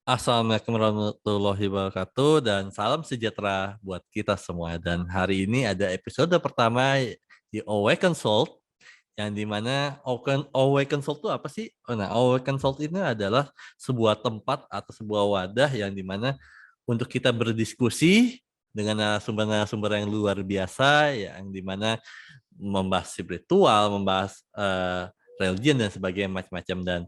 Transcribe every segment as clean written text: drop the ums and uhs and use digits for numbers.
Assalamualaikum warahmatullahi wabarakatuh dan salam sejahtera buat kita semua. Dan hari ini ada episode pertama di Awaken Soul yang dimana Awaken Soul itu apa sih? Nah, Awaken Soul ini adalah sebuah tempat atau sebuah wadah yang dimana untuk kita berdiskusi dengan narasumber-narasumber yang luar biasa, yang dimana membahas spiritual, membahas religion dan sebagainya macam-macam. Dan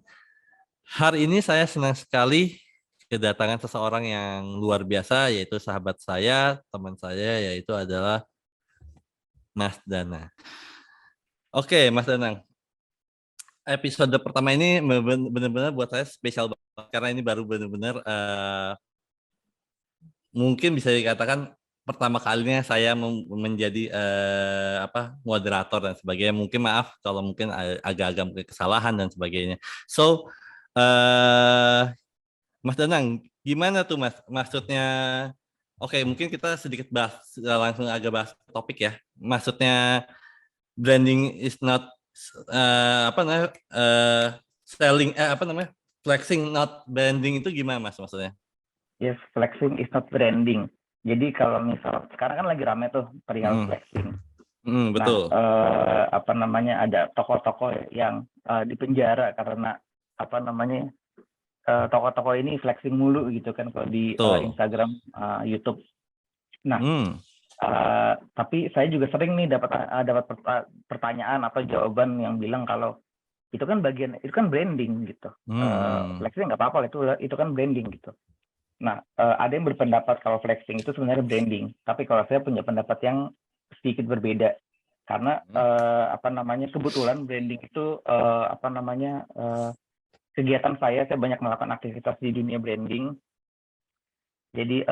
hari ini saya senang sekali kedatangan seseorang yang luar biasa, yaitu sahabat saya, teman saya, yaitu adalah Mas Dana. Oke, Mas Danang. Episode pertama ini benar-benar buat saya spesial banget karena ini baru benar-benar mungkin bisa dikatakan pertama kalinya saya menjadi moderator dan sebagainya. Mungkin maaf kalau mungkin agak-agak mungkin kesalahan dan sebagainya. So, Mas Danang, gimana tuh Mas? Maksudnya, oke, mungkin kita sedikit bahas, langsung agak bahas topik ya. Maksudnya branding is not apa namanya selling apa namanya flexing not branding itu gimana Mas maksudnya? Yes, flexing is not branding. Jadi kalau misal sekarang kan lagi rame tuh perihal flexing. Betul. Nah, ada tokoh-tokoh yang dipenjara karena tokoh-tokoh ini flexing mulu gitu kan kalau di Instagram, YouTube. Nah, tapi saya juga sering nih dapat pertanyaan atau jawaban yang bilang kalau itu kan branding gitu. Flexing nggak apa-apa, itu kan branding gitu. Nah, ada yang berpendapat kalau flexing itu sebenarnya branding, tapi kalau saya punya pendapat yang sedikit berbeda karena kebetulan branding itu kegiatan saya banyak melakukan aktivitas di dunia branding. Jadi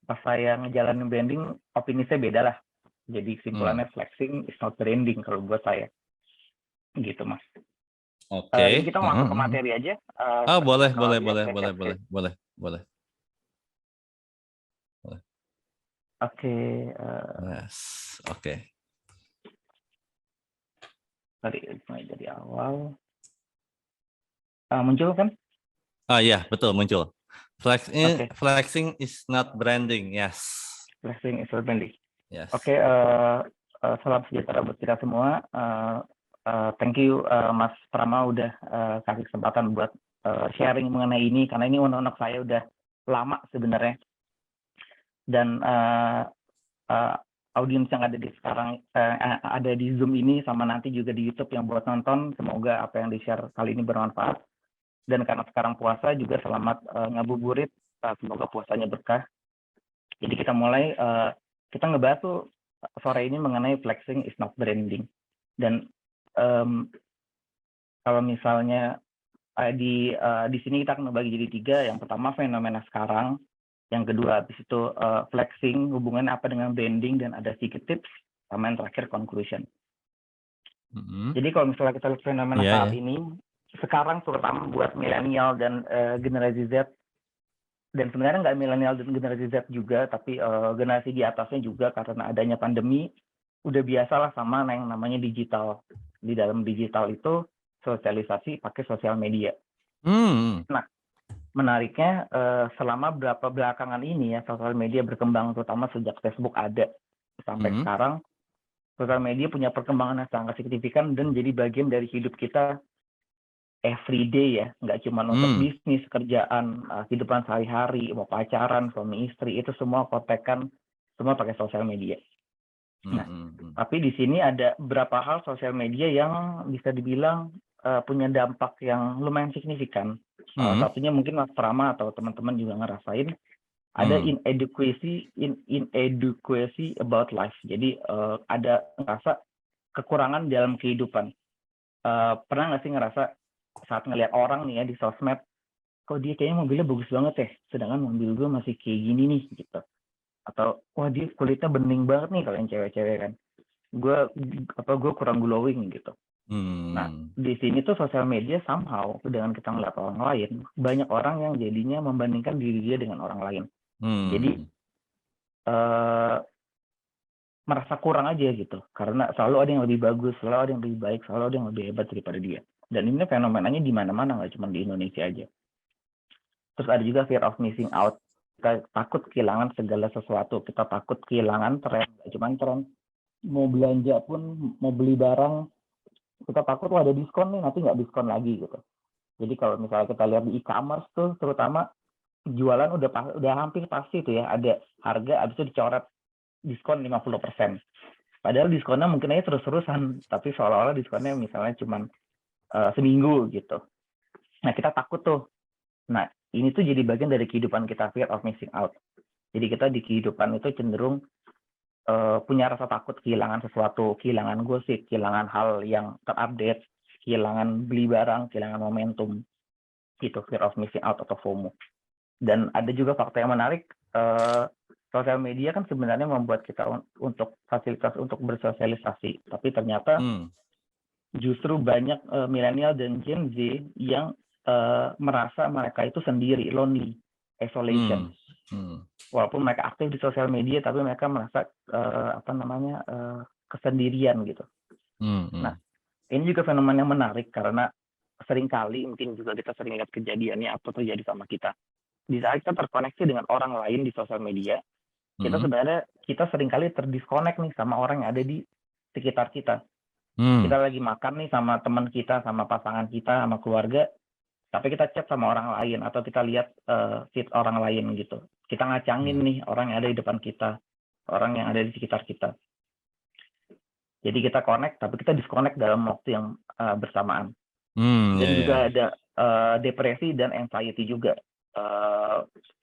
pas saya ngejalanin branding, opini saya beda lah. Jadi kesimpulannya flexing is not branding kalau buat saya, gitu Mas. Oke. Ini kita masuk ke materi aja. Boleh. Oke. Yes. Oke. Mulai dari awal. Muncul kan? Iya, betul muncul. Flexing is not branding. Yes. Flexing is not branding. Yes. Oke. Salam sejahtera buat kita semua. Thank you Mas Prama udah kasih kesempatan buat sharing mengenai ini karena ini unek-unek saya udah lama sebenarnya. Dan audiens yang ada di sekarang ada di Zoom ini sama nanti juga di YouTube yang buat nonton, semoga apa yang di-share kali ini bermanfaat. Dan karena sekarang puasa juga selamat ngabuburit, semoga puasanya berkah. Jadi kita mulai, kita ngebahas tuh sore ini mengenai flexing is not branding. Dan kalau misalnya di sini kita akan membagi jadi 3. Yang pertama fenomena sekarang, yang kedua habis itu flexing, hubungannya apa dengan branding, dan ada sedikit tips, sama yang terakhir conclusion. Jadi kalau misalnya kita lihat fenomena saat ini, sekarang terutama buat milenial dan generasi Z, dan sebenarnya nggak milenial dan generasi Z juga, tapi generasi di atasnya juga karena adanya pandemi, udah biasalah sama yang namanya digital. Di dalam digital itu sosialisasi pakai sosial media. Nah, menariknya selama berapa belakangan ini ya sosial media berkembang, terutama sejak Facebook ada sampai sekarang, sosial media punya perkembangan yang sangat signifikan dan jadi bagian dari hidup kita everyday ya, nggak cuma untuk bisnis, kerjaan, kehidupan sehari-hari, mau pacaran, suami istri, itu semua kontekan, semua pakai sosial media. Nah, tapi di sini ada beberapa hal sosial media yang bisa dibilang punya dampak yang lumayan signifikan. Salah satunya mungkin Mas Prama atau teman-teman juga ngerasain ada inadequacy about life. Jadi ada ngerasa kekurangan dalam kehidupan. Pernah nggak sih ngerasa saat ngelihat orang nih ya di sosmed, kok dia kayaknya mobilnya bagus banget ya, sedangkan mobil gue masih kayak gini nih gitu. Atau wah dia kulitnya bening banget nih kalau yang cewek-cewek kan. Gue kurang glowing gitu. Nah, di sini tuh sosial media somehow dengan kita ngeliat orang lain, banyak orang yang jadinya membandingkan diri dia dengan orang lain. Jadi merasa kurang aja gitu, karena selalu ada yang lebih bagus, selalu ada yang lebih baik, selalu ada yang lebih hebat daripada dia. Dan ini fenomenanya di mana-mana, nggak cuma di Indonesia aja. Terus ada juga fear of missing out. Kita takut kehilangan segala sesuatu. Kita takut kehilangan tren. Gak cuma tren. Mau belanja pun, mau beli barang, kita takut ada diskon nih, nanti nggak diskon lagi gitu. Jadi kalau misalnya kita lihat di e-commerce tuh, terutama jualan udah hampir pasti tuh ya, ada harga, habis itu dicoret diskon 50%. Padahal diskonnya mungkin aja terus-terusan, tapi seolah-olah diskonnya misalnya cuma seminggu gitu. Nah, kita takut tuh. Nah, ini tuh jadi bagian dari kehidupan kita, fear of missing out. Jadi kita di kehidupan itu cenderung punya rasa takut kehilangan sesuatu, kehilangan gosip, kehilangan hal yang terupdate, kehilangan beli barang, kehilangan momentum. Itu fear of missing out atau FOMO. Dan ada juga fakta yang menarik, sosial media kan sebenarnya membuat kita untuk fasilitas untuk bersosialisasi, tapi ternyata justru banyak milenial dan Gen Z yang merasa mereka itu sendiri, lonely, isolation. Walaupun mereka aktif di sosial media, tapi mereka merasa kesendirian gitu. Nah, ini juga fenomena yang menarik karena seringkali mungkin juga kita sering lihat kejadiannya apa terjadi sama kita. Di saat kita terkoneksi dengan orang lain di sosial media, kita seringkali terdiskonek nih sama orang yang ada di sekitar kita. Kita lagi makan nih sama teman kita, sama pasangan kita, sama keluarga, tapi kita chat sama orang lain atau kita lihat feed orang lain gitu. Kita ngacangin nih orang yang ada di depan kita, orang yang ada di sekitar kita. Jadi kita connect, tapi kita disconnect dalam waktu yang bersamaan. Dan juga ada depresi dan anxiety juga.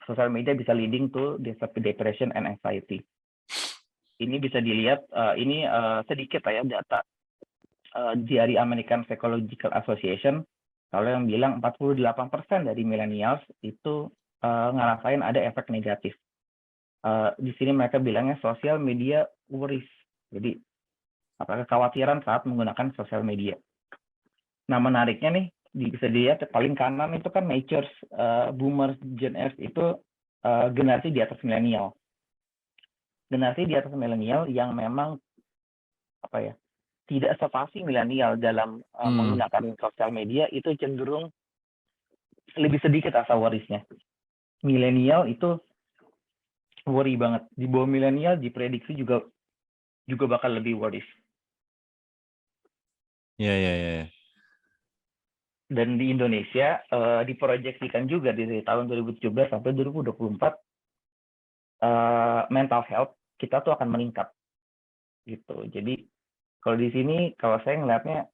Social media bisa leading to depression and anxiety. Ini bisa dilihat, ini sedikit ya data dari American Psychological Association. Kalau yang bilang 48% dari millennials itu ngerasain ada efek negatif. Di sini mereka bilangnya social media worries. Jadi kekhawatiran saat menggunakan sosial media. Nah, menariknya nih, bisa dilihat paling kanan itu kan Nature's Boomers, Gen X itu generasi di atas milenial. Generasi di atas milenial yang memang tidak sepasi milenial dalam menggunakan sosial media, itu cenderung lebih sedikit rasa worries-nya. Milenial itu worry banget. Di bawah milenial diprediksi juga bakal lebih worries. Iya. Dan di Indonesia diproyeksikan juga dari tahun 2017 sampai 2024 mental health kita tuh akan meningkat gitu. Jadi kalau di sini kalau saya ngelihatnya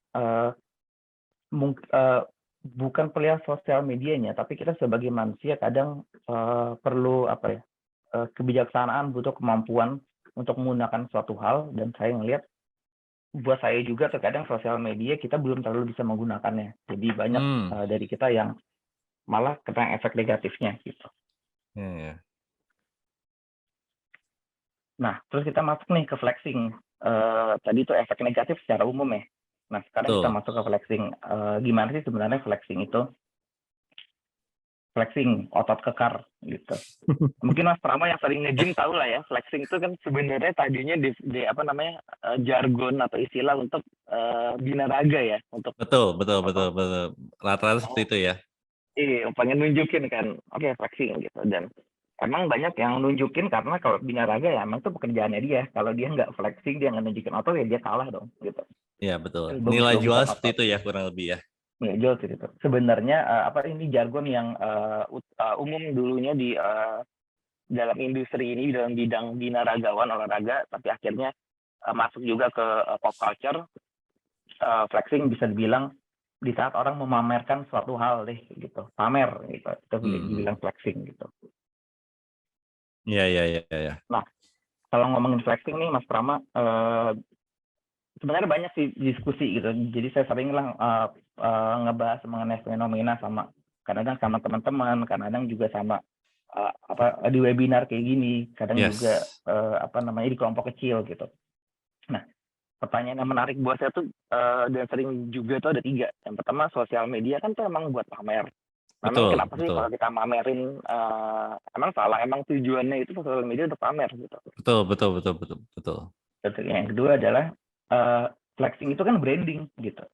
bukan pelihara sosial medianya, tapi kita sebagai manusia kadang perlu kebijaksanaan, butuh kemampuan untuk menggunakan suatu hal. Dan saya ngelihat buat saya juga terkadang sosial media kita belum terlalu bisa menggunakannya. Jadi banyak dari kita yang malah kena efek negatifnya gitu. Nah, terus kita masuk nih ke flexing. Tadi itu efek negatif secara umum ya. Nah, sekarang kita masuk ke flexing. Gimana sih sebenarnya flexing itu? Flexing otot kekar gitu. Mungkin Mas Prama yang sering nge-gym tahu lah ya, flexing itu kan sebenarnya tadinya jargon atau istilah untuk binaraga ya, untuk betul. Rata-rata seperti itu ya. Iya, pengen nunjukin kan, oke, flexing gitu. Dan emang banyak yang nunjukin karena kalau binaraga ya emang itu pekerjaannya dia. Kalau dia nggak flexing, dia nggak nunjukin otot, ya dia kalah dong gitu. Iya, betul. Nilai jual seperti itu ya kurang lebih ya. Nilai jual seperti itu. Sebenarnya ini jargon yang umum dulunya di dalam industri ini, dalam bidang binaragawan olahraga, tapi akhirnya masuk juga ke pop culture. Flexing bisa dibilang di saat orang memamerkan suatu hal deh gitu, pamer gitu, itu dibilang flexing gitu. Iya. Nah, kalau ngomongin flexing nih Mas Prama, sebenarnya banyak sih diskusi gitu. Jadi saya sering lah ngebahas mengenai fenomena sama kadang-kadang sama teman-teman, kadang-kadang juga sama di webinar kayak gini, kadang juga di kelompok kecil gitu. Nah, pertanyaan yang menarik buat saya tuh dan sering juga tuh ada 3. Yang pertama, sosial media kan tuh emang buat pamer. Memang kenapa sih kalau kita mamerin, emang salah? Emang tujuannya itu sosial media untuk pamer gitu. Betul. Yang kedua adalah flexing itu kan branding gitu.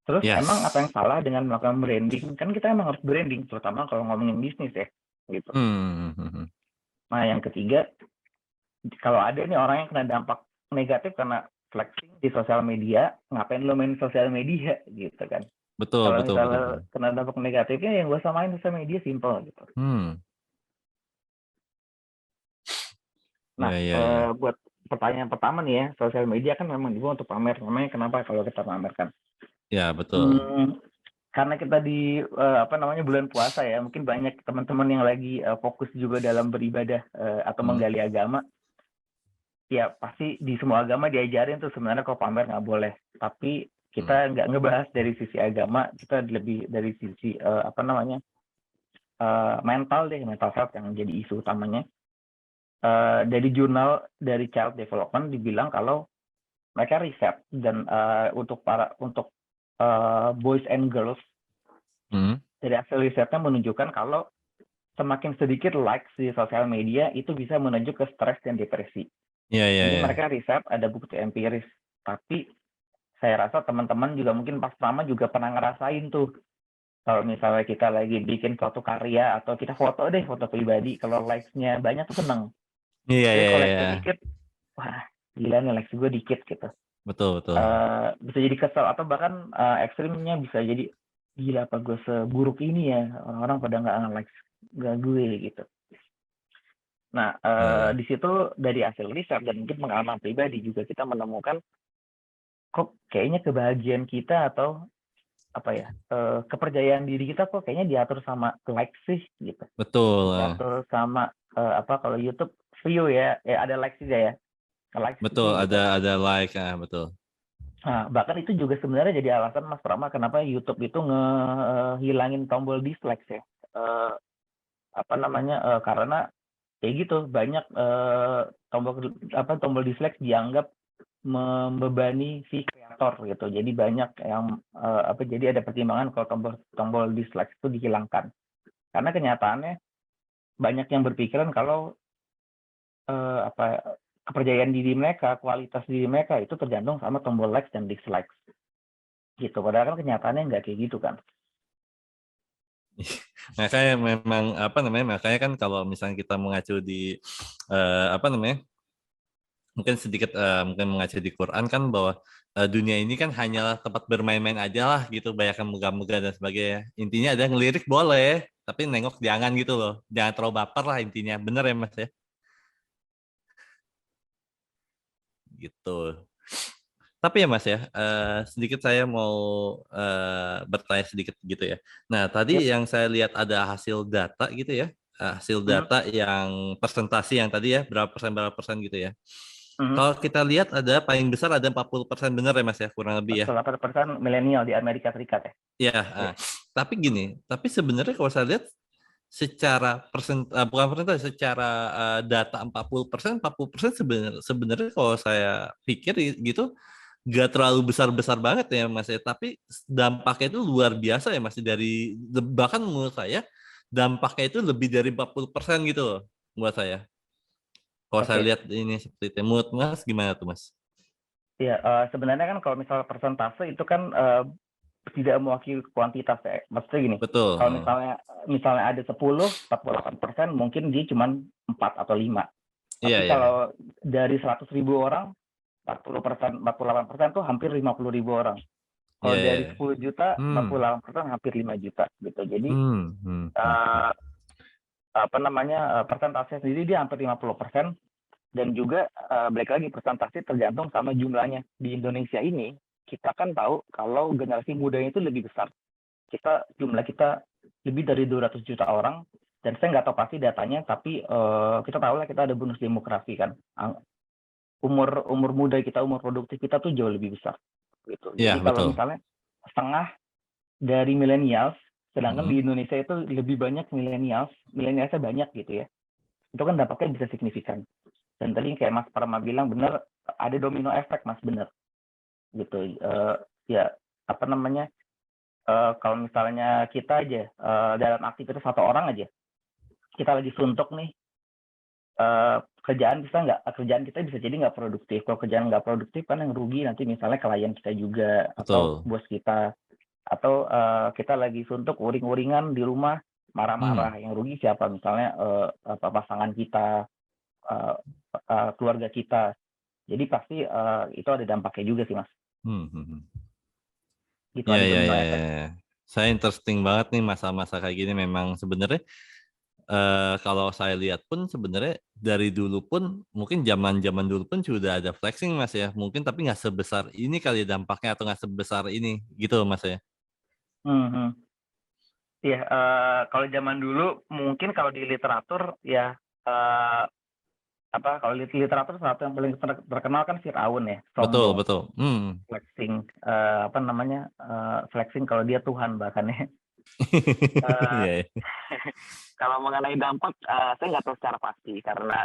Terus emang apa Yes. yang salah dengan melakukan branding? Kan kita emang harus branding, terutama kalau ngomongin bisnis ya, gitu. Hmm. Nah, yang ketiga, kalau ada nih orang yang kena dampak negatif karena flexing di sosial media, ngapain lo main sosial media gitu kan? Betul, Kalau betul, betul, betul. misalnya kena dampak negatifnya, yang gue samain sosial media simple gitu. Hmm. Nah, Ya, ya, ya. buat pertanyaan pertama nih ya, sosial media kan memang dibuat untuk pamer. Namanya kenapa kalau kita pamerkan? Ya, betul. Hmm, karena kita di apa namanya bulan puasa ya, mungkin banyak teman-teman yang lagi fokus juga dalam beribadah atau Hmm. menggali agama. Ya pasti di semua agama diajarin tuh sebenarnya kalau pamer nggak boleh. Tapi Hmm. kita nggak ngebahas dari sisi agama, kita lebih dari sisi apa namanya mental deh, mental health yang jadi isu utamanya. Dari jurnal dari Child Development dibilang kalau mereka riset dan untuk boys and girls Hmm. dari hasil risetnya menunjukkan kalau semakin sedikit likes di sosial media itu bisa menuju ke stres dan depresi. Ya, ya, Ini ya. mereka riset ada bukti empiris. Tapi saya rasa teman-teman juga mungkin pas lama juga pernah ngerasain tuh. Kalau misalnya kita lagi bikin suatu karya atau kita foto deh, foto pribadi, kalau likes-nya banyak tuh seneng. Iya, Tapi iya, kalau iya. likes-nya dikit, wah gila nih likes gue dikit gitu. Betul, betul. Bisa jadi kesel atau bahkan ekstrimnya bisa jadi gila apa gue seburuk ini ya, orang-orang pada nggak nge-likes nggak gue gitu. Nah, Ya, ya. di situ dari hasil riset dan mungkin pengalaman pribadi juga kita menemukan kok kayaknya kebahagiaan kita atau apa ya kepercayaan diri kita kok kayaknya diatur sama likes sih gitu, Betul. diatur sama apa kalau YouTube view ya, ada likes juga ya, likes Betul, view gitu. ada like, betul. Nah, bahkan itu juga sebenarnya jadi alasan Mas Prama kenapa YouTube itu ngehilangin tombol dislike ya. Eh, apa namanya? Karena kayak gitu banyak tombol dislike dianggap membebani si kreator gitu. Jadi banyak yang jadi ada pertimbangan kalau tombol tombol dislike itu dihilangkan. Karena kenyataannya banyak yang berpikiran kalau kepercayaan diri mereka, kualitas diri mereka itu tergantung sama tombol likes dan dislikes gitu. Padahal kan kenyataannya nggak kayak gitu kan. Makanya memang apa namanya? Makanya kan kalau misalnya kita mengacu di apa namanya? Mungkin sedikit mungkin mengacu di Quran kan bahwa dunia ini kan hanyalah tempat bermain-main aja lah gitu, banyak yang megah-megah dan sebagainya. Intinya ada ngelirik boleh, tapi nengok jangan gitu loh. Jangan terlalu baper lah intinya. Bener ya Mas ya? Gitu. Tapi ya Mas ya, sedikit saya mau bertanya sedikit gitu ya. Nah, tadi Yep. yang saya lihat ada hasil data gitu ya, hasil Mhm, data yang presentasi yang tadi ya, berapa persen gitu ya. mhm. Kalau kita lihat ada paling besar ada 40% benar ya Mas ya, kurang lebih ya. 48% milenial di Amerika Serikat ya. Ya, Iya. tapi gini, tapi sebenarnya kalau saya lihat secara bukan persentase, secara data 40% sebenarnya sebenarnya kalau saya pikir gitu nggak terlalu besar-besar banget ya Mas ya, tapi dampaknya itu luar biasa ya Mas, dari bahkan menurut saya dampaknya itu lebih dari 40% gitu loh buat saya. Kalau saya Oke. lihat ini seperti itu, menurut Mas gimana tuh Mas? Iya, sebenarnya kan kalau misal persentase itu kan tidak mewakili kuantitas ya. Maksudnya gini, Betul. kalau misalnya misalnya ada 10, 48% mungkin dia cuma 4 atau 5. Iya, Tapi iya. kalau dari 100.000 orang, 40%, 48% tuh hampir 50.000 orang. Iya, Kalau iya. dari 10 juta, Hmm. 48% hampir 5 juta gitu. Jadi Hmm. eh, apa namanya persentase sendiri dia hampir 50%. Dan juga balik lagi persentase tergantung sama jumlahnya. Di Indonesia ini kita kan tahu kalau generasi mudanya itu lebih besar. Jumlah kita lebih dari 200 juta orang, dan saya nggak tahu pasti datanya, tapi kita tahu lah kita ada bonus demografi kan. Umur umur muda kita, umur produktif kita tuh jauh lebih besar gitu. Iya, Jadi kalau betul. misalnya setengah dari millennials, sedangkan Hmm. di Indonesia itu lebih banyak millennialsnya banyak gitu ya. Itu kan dampaknya bisa signifikan. Dan tadi kayak Mas Parma bilang benar, ada domino efek Mas, benar gitu. Ya apa namanya, kalau misalnya kita aja dalam aktivitas satu orang aja, kita lagi suntuk nih, kerjaan kita bisa jadi nggak produktif. Kalau kerjaan nggak produktif kan yang rugi nanti misalnya klien kita juga atau Betul. bos kita. Atau kita lagi suntuk uring-uringan di rumah marah-marah, yang rugi siapa? Misalnya pasangan kita, keluarga kita. Jadi pasti itu ada dampaknya juga sih Mas. Gitu Ya, ada ya, domino ya, effect. ya. Saya interesting banget nih masa-masa kayak gini. Memang sebenarnya kalau saya lihat pun sebenarnya dari dulu pun mungkin zaman-zaman dulu pun sudah ada flexing Mas ya. Mungkin tapi nggak sebesar ini kali dampaknya atau nggak sebesar ini gitu Mas ya. Mhm. Iya, kalau zaman dulu mungkin kalau di literatur ya kalau di literatur satu yang paling terkenal kan Firaun ya, Betul, sombong, betul. flexing, flexing kalau dia Tuhan bahkan ya. Iya, Eee, iya. Kalau mengenai dampak, saya nggak tahu secara pasti karena,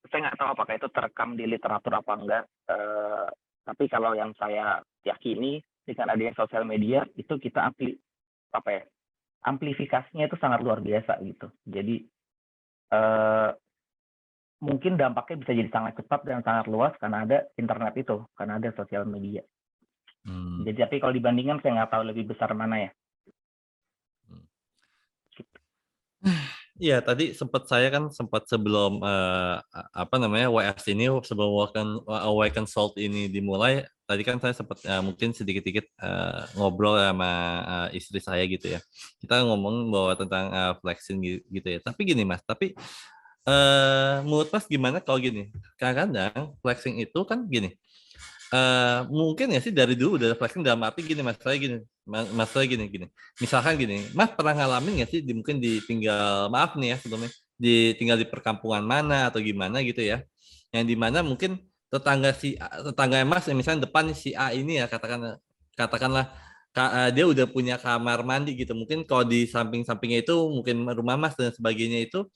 saya nggak tahu apakah itu terekam di literatur apa enggak, tapi kalau yang saya yakini dengan adanya sosial media itu kita apa ya, amplifikasinya itu sangat luar biasa gitu. Jadi, eee, mungkin dampaknya bisa jadi sangat cepat dan sangat luas karena ada internet itu, karena ada sosial media. Hmm. Jadi tapi kalau dibandingkan saya nggak tahu lebih besar mana ya. Iya, tadi sempat sebelum WS ini sebelum Awaken Salt ini dimulai, tadi kan saya sempat mungkin sedikit-sedikit ngobrol sama istri saya gitu ya. Kita ngomong bahwa tentang flexing gitu ya. Tapi gini Mas, tapi menurut Mas gimana kalau gini? Kadang-kadang flexing itu kan gini. Mungkin ya sih dari dulu udah flexing dalam arti gini masalah gini misalkan gini Mas pernah ngalamin nggak sih mungkin ditinggal maaf nih ya sebelumnya ditinggal di perkampungan mana atau gimana gitu ya yang dimana mungkin tetangga Mas misalnya depan si A ini ya katakanlah dia udah punya kamar mandi gitu mungkin kalau di samping-sampingnya itu mungkin rumah Mas dan sebagainya itu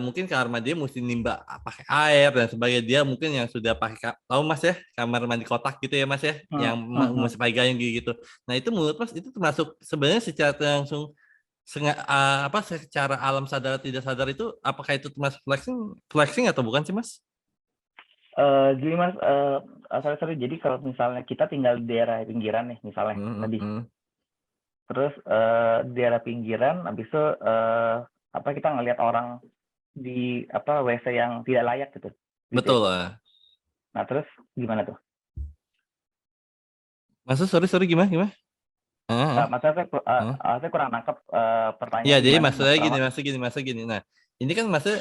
mungkin kamar dia mesti nimba pakai air dan sebagainya dia mungkin yang sudah pakai tahu Mas ya kamar mandi kotak gitu ya Mas ya yang Mhm mhm. mesti pakai gayung gitu. Nah itu menurut Mas itu termasuk sebenarnya secara langsung secara alam sadar atau tidak sadar itu apakah itu termasuk flexing flexing atau bukan sih Mas? Gini Mas, sorry, jadi kalau misalnya kita tinggal di daerah pinggiran nih misalnya Hmm, tadi, hmm. terus, di daerah pinggiran habis itu, kita ngelihat orang di WC yang tidak layak gitu ya. Betul lah. Nah terus gimana tuh? Maksud sorry gimana gimana? Heeh, Maksudnya heeh. saya kurang nangkep, Iya, pertanyaannya jadi gimana nih Mas Pramad? maksudnya gini. Nah, ini kan maksudnya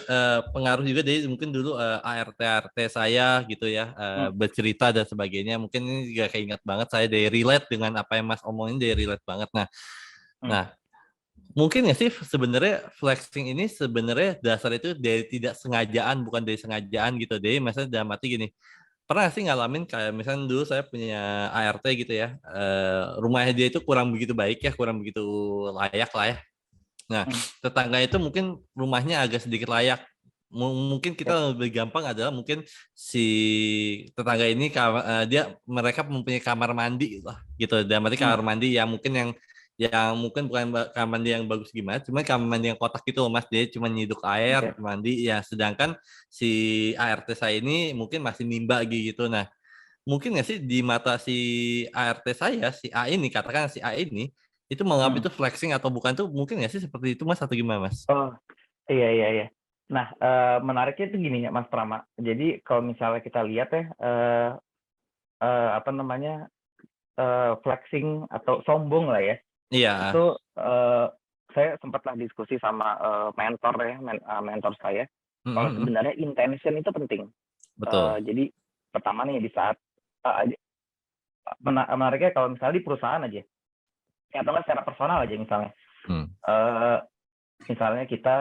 pengaruh juga dari mungkin dulu ART saya gitu ya Mmm, bercerita dan sebagainya. Mungkin ini juga keinget banget saya dari relate dengan apa yang Mas omongin dari relate banget. Nah, mhm, nah mungkin nggak sih sebenarnya flexing ini sebenarnya dasar itu dari tidak sengajaan bukan dari sengajaan gitu. Jadi maksudnya dalam arti gini. Pernah sih ngalamin kayak misalnya dulu saya punya ART gitu ya. Rumahnya dia itu kurang begitu baik ya, kurang begitu layak lah ya. Nah, mhm, tetangga itu mungkin rumahnya agak sedikit layak. Mungkin ya, kita lebih gampang adalah mungkin si tetangga ini mereka mempunyai kamar mandi lah gitu. Dan berarti mmm, kamar mandi yang mungkin bukan kamar mandi yang bagus gimana, cuma kamar mandi yang kotak gitu loh Mas. Dia cuma nyiduk air, oke, mandi ya. Sedangkan si ART saya ini mungkin masih nimba gitu. Nah, mungkin nggak sih di mata si ART saya, si A ini, katakan si A ini, itu menganggap mhm. itu flexing atau bukan tuh mungkin nggak sih seperti itu Mas atau gimana Mas? Oh, iya iya iya. Nah, menariknya itu gini ya Mas Prama, jadi kalau misalnya kita lihat ya, eee eee, apa namanya, flexing atau sombong lah ya, Iya, itu, saya sempatlah diskusi sama, mentor ya, mentor saya, mhm, kalau mhm, sebenarnya intention itu penting. betul. Jadi pertama nih di saat menariknya kalau misalnya di perusahaan aja, ya atau nggak secara personal aja misalnya, Hmm. eee, misalnya kita,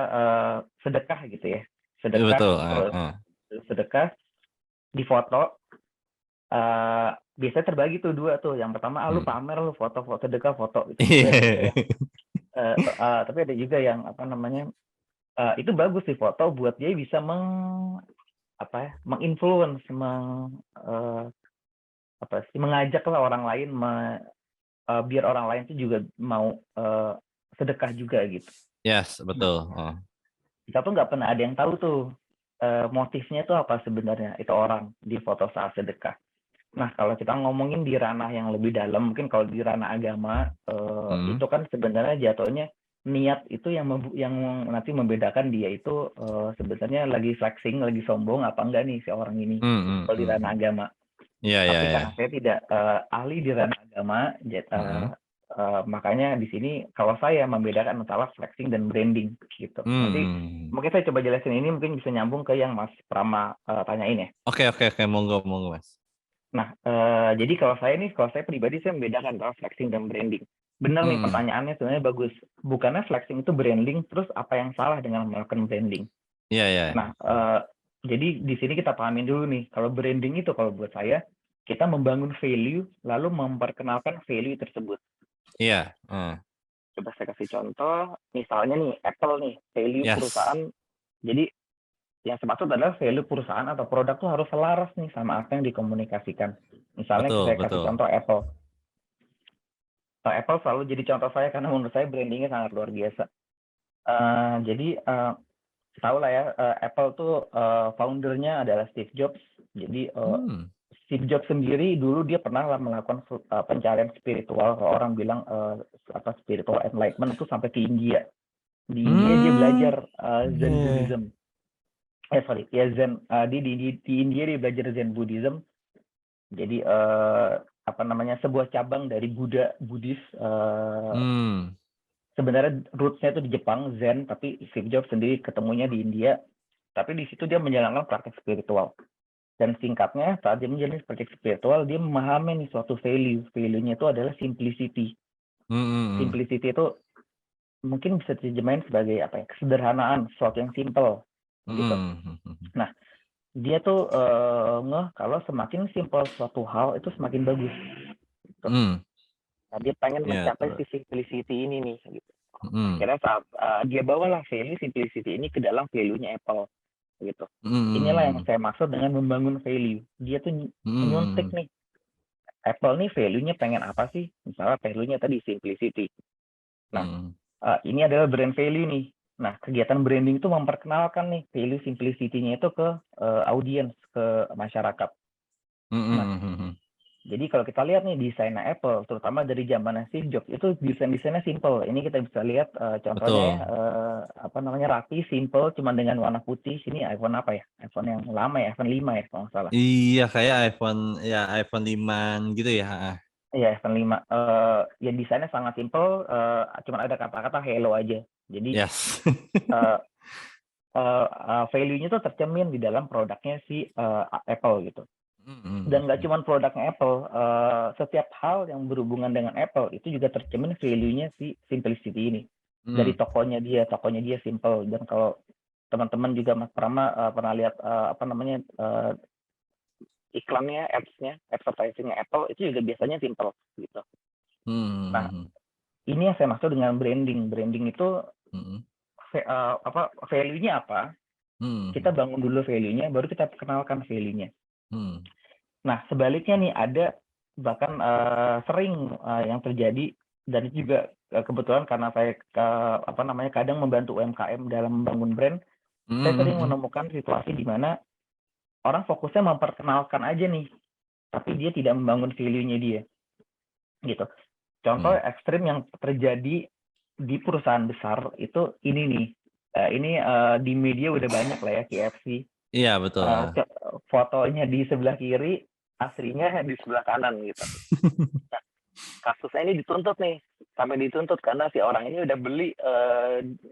sedekah gitu ya, sedekah Betul. terus sedekah, difoto, biasanya terbagi tuh 2 tuh, yang pertama, "Ah, lu Hmm. pamer lu foto-foto sedekah, foto," gitu. Tapi ada juga Iya. yang, itu bagus sih foto buat dia bisa meng-influence, eee, mengajaklah orang lain biar orang lain tuh juga mau, sedekah juga gitu. Yes, Nah, betul. kita tuh nggak pernah ada yang tahu tuh, motifnya tuh apa sebenarnya itu orang di foto saat sedekah. Nah, kalau kita ngomongin di ranah yang lebih dalam, mungkin kalau di ranah agama, itu kan sebenarnya jatuhnya niat itu yang nanti membedakan dia itu sebenarnya lagi flexing, lagi sombong apa enggak nih si orang ini, kalau di ranah agama. Iya, iya, Tapi iya. karena saya tidak ahli di ranah agama, makanya di sini kalau saya membedakan antara flexing dan branding gitu. Nanti mungkin saya coba jelasin ini, mungkin bisa nyambung ke yang Mas Prama tanyain ya. Oke, monggo, Mas. Nah, jadi kalau saya pribadi saya membedakan antara flexing dan branding. Benar nih pertanyaannya sebenarnya bagus. Bukannya flexing itu branding, terus apa yang salah dengan melakukan branding? Iya, iya. Nah, jadi di sini kita pahamin dulu nih, kalau branding itu kalau buat saya, kita membangun value, lalu memperkenalkan value tersebut. Iya. Coba saya kasih contoh, misalnya nih, Apple nih, value Yes. perusahaan. Jadi yang saya maksud adalah value perusahaan atau produk tuh harus selaras nih sama apa yang dikomunikasikan. Misalnya Betul, saya kasih contoh Apple. Apple selalu jadi contoh saya karena menurut saya brandingnya sangat luar biasa. Jadi tahu lah ya, Apple tuh foundernya adalah Steve Jobs. Jadi Steve Jobs sendiri dulu dia pernah melakukan pencarian spiritual. Kalau orang bilang spiritual enlightenment itu sampai ke India. Di India dia belajar Zen Buddhism. Zen. Di India dia belajar Zen Buddhism. Jadi sebuah cabang dari Buddhis. Sebenarnya roots-nya itu di Jepang, Zen, tapi Steve Jobs sendiri ketemunya di India. Tapi di situ dia menjalankan praktek spiritual. Dan singkatnya, saat dia menjalani praktek spiritual, dia memahami nih suatu value. Value-nya itu adalah simplicity. Simplicity itu mungkin bisa diterjemahin sebagai kesederhanaan, sesuatu yang simple. Gitu. Nah, dia tuh kalau semakin simple suatu hal, itu semakin bagus. Gitu. Nah, dia pengen mencapai si simplicity ini nih. Gitu. Akhirnya saat dia bawalah value simplicity ini ke dalam value-nya Apple. Gitu. Inilah yang saya maksud dengan membangun value. Dia tuh nyuntik nih. Apple nih value-nya pengen apa sih? Misalnya value-nya tadi simplicity. Nah, ini adalah brand value nih. Nah, kegiatan branding itu memperkenalkan nih value simplicity-nya itu ke audiens, ke masyarakat. Nah, jadi kalau kita lihat nih desainnya Apple, terutama dari zaman Steve Jobs, itu desainnya simple. Ini kita bisa lihat contohnya rapi, simple, cuma dengan warna putih. Sini iPhone apa ya? iPhone yang lama ya, iPhone 5 ya kalau nggak salah. Iya, kayak iPhone 5 gitu ya. Iya, iPhone 5. Ya desainnya sangat simple, cuma ada kata-kata hello aja. Jadi value-nya tuh tercermin di dalam produknya si Apple gitu. Dan nggak cuma produknya Apple, setiap hal yang berhubungan dengan Apple itu juga tercermin value-nya si simplicity ini. Dari tokonya dia simple. Dan kalau teman-teman juga Mas Prama pernah lihat iklannya, ads-nya, advertising-nya Apple itu juga biasanya simple gitu. Nah, ini yang saya maksud dengan branding. Branding itu value-nya apa? Kita bangun dulu value-nya, baru kita kenalkan value-nya. Nah, sebaliknya nih ada bahkan sering yang terjadi, dan itu juga kebetulan karena saya kadang membantu UMKM dalam membangun brand, saya sering menemukan situasi di mana orang fokusnya memperkenalkan aja nih, tapi dia tidak membangun value-nya dia. Gitu. Contoh ekstrim yang terjadi di perusahaan besar itu ini nih. Ini di media udah banyak lah ya, KFC. Iya, betul. Fotonya di sebelah kiri, aslinya di sebelah kanan gitu. Nah, kasusnya ini dituntut nih, sampai dituntut karena si orang ini udah beli,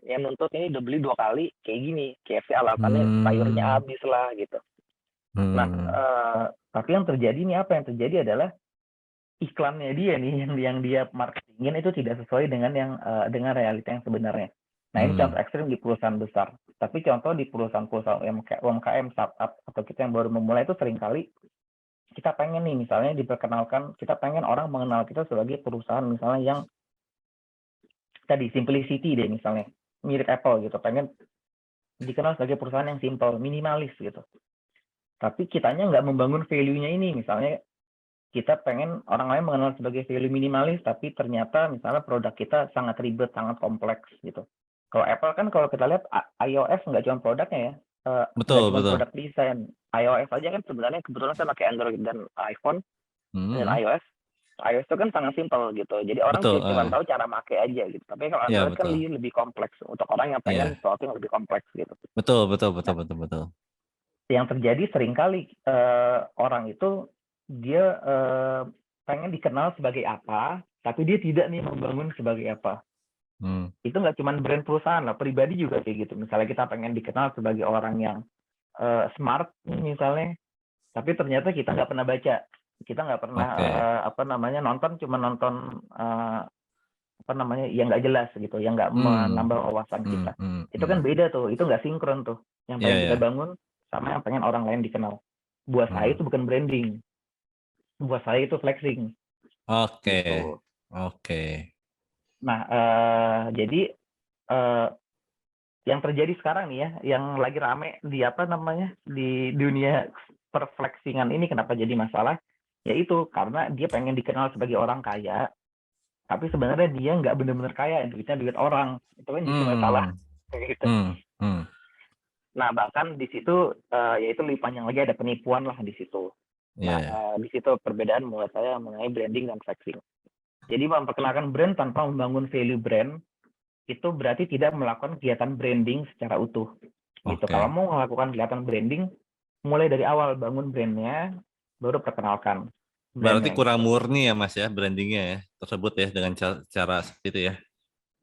yang nuntut ini udah beli 2 kali kayak gini, KFC alasannya sayurnya habis lah gitu. Nah, tapi yang terjadi nih apa yang terjadi adalah iklannya dia nih yang dia marketingin itu tidak sesuai dengan dengan realita yang sebenarnya. Nah, ini contoh ekstrim di perusahaan besar. Tapi contoh di perusahaan-perusahaan UMKM, startup, atau kita yang baru memulai itu seringkali kita pengen nih misalnya diperkenalkan, kita pengen orang mengenal kita sebagai perusahaan misalnya yang tadi simplicity deh misalnya, mirip Apple gitu, pengen dikenal sebagai perusahaan yang simple, minimalis gitu. Tapi kitanya nggak membangun value-nya ini, misalnya kita pengen orang lain mengenal sebagai value minimalis, tapi ternyata misalnya produk kita sangat ribet, sangat kompleks gitu. Kalau Apple kan kalau kita lihat iOS nggak cuma produknya ya, nggak Betul, cuma betul. produk desain. iOS aja kan sebenarnya kebetulan saya pakai Android dan iPhone dan Hmm, iOS. iOS itu kan sangat simpel gitu. Jadi orang betul. cuma tahu cara pakai aja gitu. Tapi kalau Ya, Android kan betul. lebih kompleks untuk orang yang pengen Iya, sesuatu yang lebih kompleks gitu. betul, betul, betul, Nah, betul, betul. yang terjadi seringkali orang itu dia pengen dikenal sebagai apa, tapi dia tidak nih membangun sebagai apa. Hmm. Itu nggak cuma brand perusahaan lah, pribadi juga kayak gitu. Misalnya kita pengen dikenal sebagai orang yang smart misalnya, tapi ternyata kita nggak pernah baca, kita nggak pernah Oke. nonton, cuma nonton apa namanya yang nggak jelas gitu, yang nggak Hmm, menambah wawasan hmm, kita. hmm, Itu hmm. kan beda tuh, itu nggak sinkron tuh. Yang Iya, pengen kita ya. bangun sama yang pengen orang lain dikenal. Buat saya Hmm. itu bukan branding, buat saya itu flexing Oke, gitu. oke. Nah, jadi eh, yang terjadi sekarang nih ya, yang lagi rame di apa namanya di dunia perflexingan ini kenapa jadi masalah? Yaitu karena dia pengen dikenal sebagai orang kaya, tapi sebenarnya dia nggak benar-benar kaya, duitnya duit orang. Itu kan jadi masalah. Hmm, Gitu. hmm, hmm. Nah, bahkan di situ yaitu lebih panjang lagi ada penipuan lah di situ. Iya, Nah, ya. di situ perbedaan menurut saya mengenai branding dan flexing. Jadi memperkenalkan brand tanpa membangun value brand itu berarti tidak melakukan kegiatan branding secara utuh. Gitu. Kalau Oke. mau melakukan kegiatan branding, mulai dari awal bangun brandnya, baru perkenalkan Berarti brandnya kurang gitu. murni ya Mas ya brandingnya ya tersebut ya dengan cara seperti itu ya.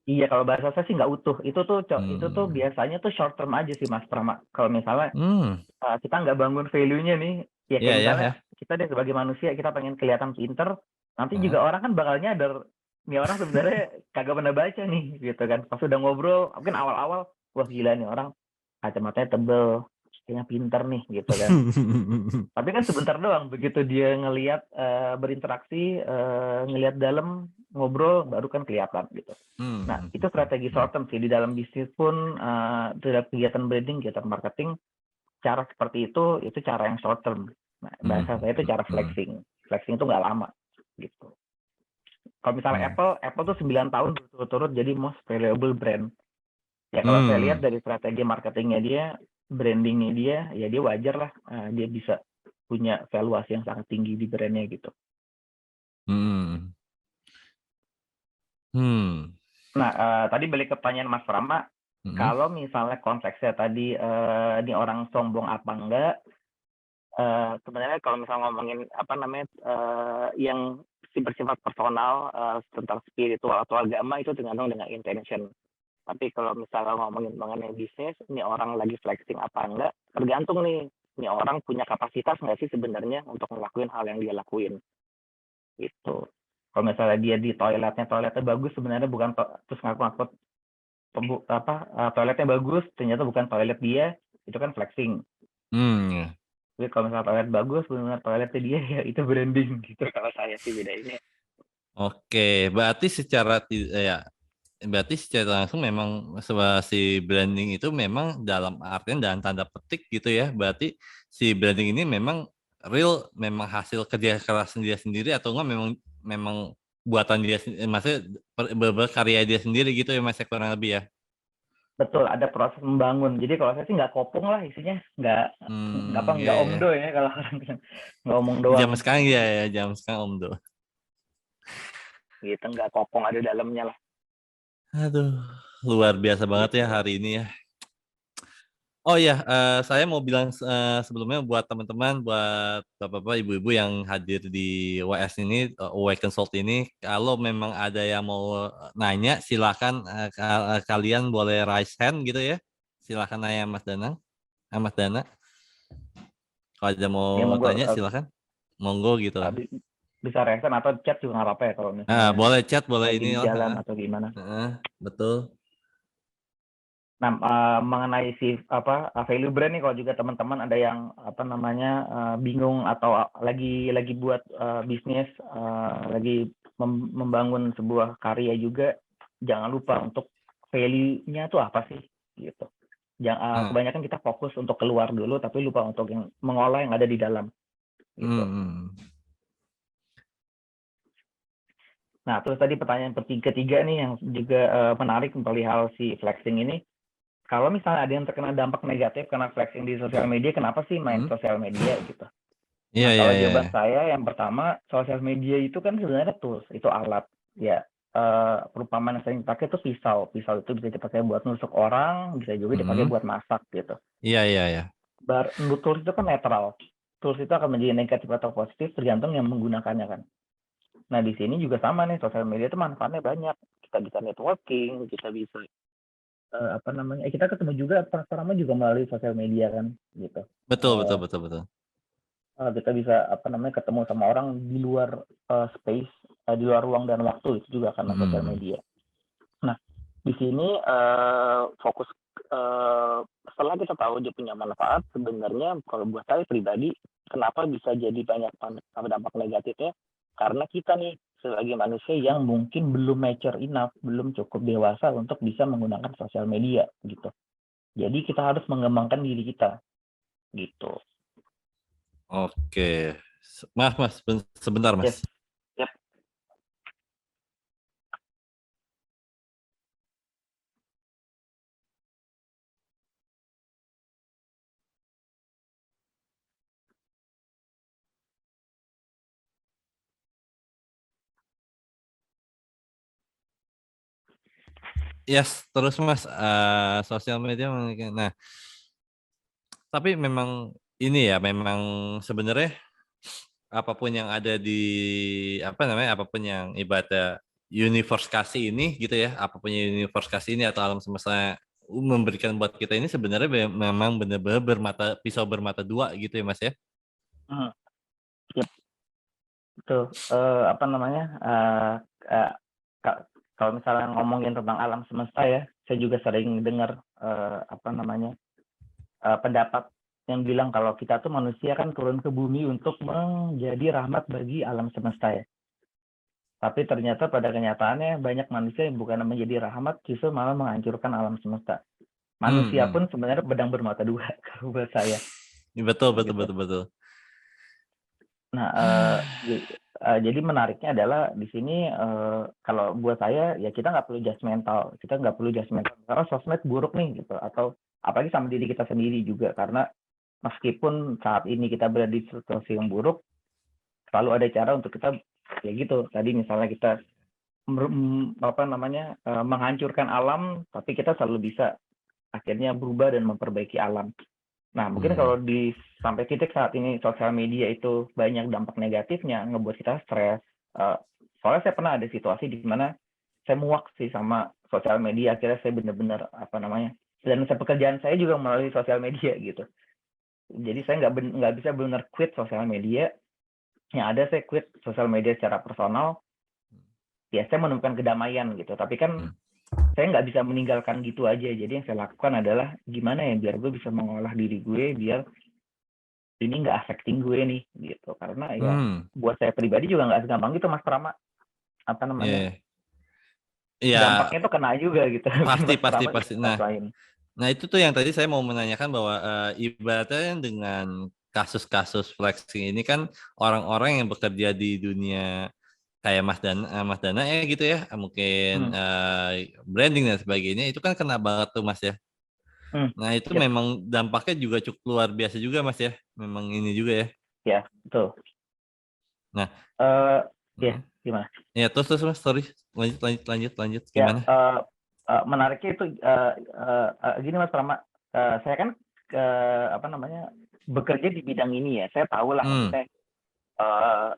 Iya, kalau bahasa saya sih nggak utuh. Itu tuh Hmm. biasanya tuh short term aja sih Mas Prama. Kalau misalnya Hmm. kita nggak bangun value-nya nih, ya Ya, kayak ya, misalnya ya. kita deh sebagai manusia kita pengen kelihatan pinter, nanti Hah? juga orang kan bakal nyadar nih orang sebenarnya kagak pernah baca nih gitu kan. Pas udah ngobrol, mungkin awal-awal, wah gila nih orang kacamatanya tebel, kayaknya pinter nih gitu kan. Tapi kan sebentar doang, begitu dia ngelihat berinteraksi, ngelihat dalam, ngobrol, baru kan kelihatan gitu. Nah, Hmm. itu strategi short term sih di dalam bisnis pun, terhadap kegiatan branding, kegiatan marketing, cara seperti itu cara yang short term. Nah, Hmm. bahasa saya itu cara Hmm. flexing. Flexing itu nggak lama gitu. Kalau misalnya Hmm. Apple tuh 9 tahun berturut-turut jadi most valuable brand. Ya kalau saya lihat Hmm. dari strategi marketingnya dia, brandingnya dia, ya dia wajar lah dia bisa punya valuasi yang sangat tinggi di brandnya gitu. Hmm. Hmm. Nah, tadi balik ke pertanyaan Mas Rama, Hmm. kalau misalnya konteksnya tadi ini orang sombong apa enggak, sebenarnya kalau misalnya ngomongin apa namanya yang bersifat personal tentang spiritual atau agama itu tergantung dengan intention. Tapi kalau misalnya ngomongin mengenai bisnis, ini orang lagi flexing apa enggak, tergantung nih, ini orang punya kapasitas nggak sih sebenarnya untuk ngelakuin hal yang dia lakuin, gitu. Kalau misalnya dia di toiletnya bagus, sebenarnya bukan terus ngaku-ngaku toiletnya bagus, ternyata bukan toilet dia, itu kan flexing. Hmm. Tapi kalau misalnya toilet bagus, benar toiletnya dia, ya itu branding gitu. Kalau saya sih bedainnya. Oke, berarti secara langsung memang si branding itu memang dalam artian dan tanda petik gitu ya. Berarti si branding ini memang real, memang hasil kerja keras dia sendiri atau enggak memang memang buatan dia, maksudnya berkarya dia sendiri gitu ya Mas ya, kurang lebih ya. Betul, ada proses membangun. Jadi kalau saya sih nggak kopong lah isinya, nggak Ya, omdo ya. ya kalau orang bilang nggak omong doang, Zaman sekarang ya, zaman sekarang Om Do. gitu nggak kopong ada dalamnya lah, Aduh, luar biasa banget ya gitu. hari ini ya. Oh iya, saya mau bilang sebelumnya buat teman-teman, buat bapak-bapak, ibu-ibu yang hadir di WS ini, Way Consult ini, kalau memang ada yang mau nanya, silakan kalian boleh raise hand gitu ya. Silakan nanya Mas Danang, Mas Dana. Kalau ada mau Ya monggo tanya, silakan. Monggo gitu. bisa resen atau chat juga nggak apa-apa ya kalau Nah, misalnya boleh chat, boleh lagi ini di lah. jalan atau gimana. Betul. Nah, mengenai si apa value brand nih, kalau juga teman-teman ada yang apa namanya bingung atau lagi buat bisnis, lagi membangun sebuah karya juga, jangan lupa untuk value-nya tuh apa sih gitu. Hmm. Kebanyakan kita fokus untuk keluar dulu, tapi lupa untuk yang mengolah yang ada di dalam gitu. Hmm. Nah, terus tadi pertanyaan ketiga nih yang juga menarik perihal si flexing ini. kalau misalnya ada yang terkena dampak negatif karena flexing di sosial media, kenapa sih main sosial media gitu? Iya, Nah, iya, kalau iya. jawaban saya yang pertama, sosial media itu kan sebenarnya tools, itu alat. Ya, perumpamaan yang sering dipakai itu pisau. Pisau itu bisa dipakai buat nusuk orang, bisa juga dipakai Mm-mm. buat masak gitu. Iya, iya, iya. Tools itu kan netral. Tools itu akan menjadi negatif atau positif tergantung yang menggunakannya kan. Nah, di sini juga sama nih, sosial media itu manfaatnya banyak. Kita bisa networking, kita bisa kita ketemu juga pertama juga melalui sosial media kan gitu. Betul, betul, Eh, betul, betul. kita bisa ketemu sama orang di luar space, di luar ruang dan waktu, itu juga karena sosial Mm. media. Nah, di sini fokus setelah kita tahu dia punya manfaat, sebenarnya kalau buat saya pribadi, kenapa bisa jadi banyak dampak negatifnya? Karena kita nih sebagai manusia yang mungkin belum mature enough, belum cukup dewasa untuk bisa menggunakan sosial media gitu. Jadi kita harus mengembangkan diri kita gitu. Oke. Mas, sebentar, Yes. Mas. Yep. Yes, terus Mas, sosial media. Nah, tapi memang ini ya, memang sebenarnya apapun yang ada di apa namanya, apapun yang ibaratnya universe kasih ini gitu ya, apapun yang universe kasih ini atau alam semesta memberikan buat kita ini sebenarnya memang benar-benar pisau bermata dua gitu ya Mas ya. Hmm. Yep. Betul. Uh, kalau misalnya ngomongin tentang alam semesta ya, saya juga sering dengar pendapat yang bilang kalau kita tuh manusia kan turun ke bumi untuk menjadi rahmat bagi alam semesta ya. Tapi ternyata pada kenyataannya banyak manusia yang bukan menjadi rahmat, justru malah menghancurkan alam semesta. Manusia Hmm. pun sebenarnya pedang bermata dua kalau buat saya. Betul, betul, Gitu. betul, betul. Nah, jadi menariknya adalah di sini kalau buat saya ya kita nggak perlu judgmental, karena sosmed buruk nih gitu, atau apalagi sama diri kita sendiri juga, karena meskipun saat ini kita berada di situasi yang buruk, selalu ada cara untuk kita ya gitu. Tadi misalnya kita menghancurkan alam, tapi kita selalu bisa akhirnya berubah dan memperbaiki alam. Nah, mungkin kalau sampai titik saat ini sosial media itu banyak dampak negatifnya, ngebuat kita stres. Soalnya saya pernah ada situasi di mana saya muak sih sama sosial media, akhirnya saya benar-benar dan pekerjaan saya juga melalui sosial media gitu. Jadi saya nggak bisa benar quit sosial media. Yang ada saya quit sosial media secara personal, ya saya menemukan kedamaian gitu. Tapi kan saya nggak bisa meninggalkan gitu aja. Jadi yang saya lakukan adalah gimana ya biar gue bisa mengolah diri gue, biar ini nggak affecting gue nih gitu, karena ya buat saya pribadi juga nggak segampang gitu Mas Prama, Iya, ya dampaknya tuh kena juga gitu. Mungkin pasti, Mas pasti, Prama pasti. bisa rasain. Nah itu tuh yang tadi saya mau menanyakan bahwa ibaratnya dengan kasus-kasus flexing ini kan orang-orang yang bekerja di dunia kayak Mas Dana ya gitu ya, mungkin Hmm. branding dan sebagainya itu kan kena banget tuh Mas ya. Hmm. Nah itu Yep. memang dampaknya juga cukup luar biasa juga Mas ya, memang ini juga ya. Ya betul. Nah, Ya gimana ya terus Mas, sorry, lanjut ya, gimana? menariknya itu gini Mas Prama, saya kan bekerja di bidang ini ya, saya tahu lah maksudnya, uh,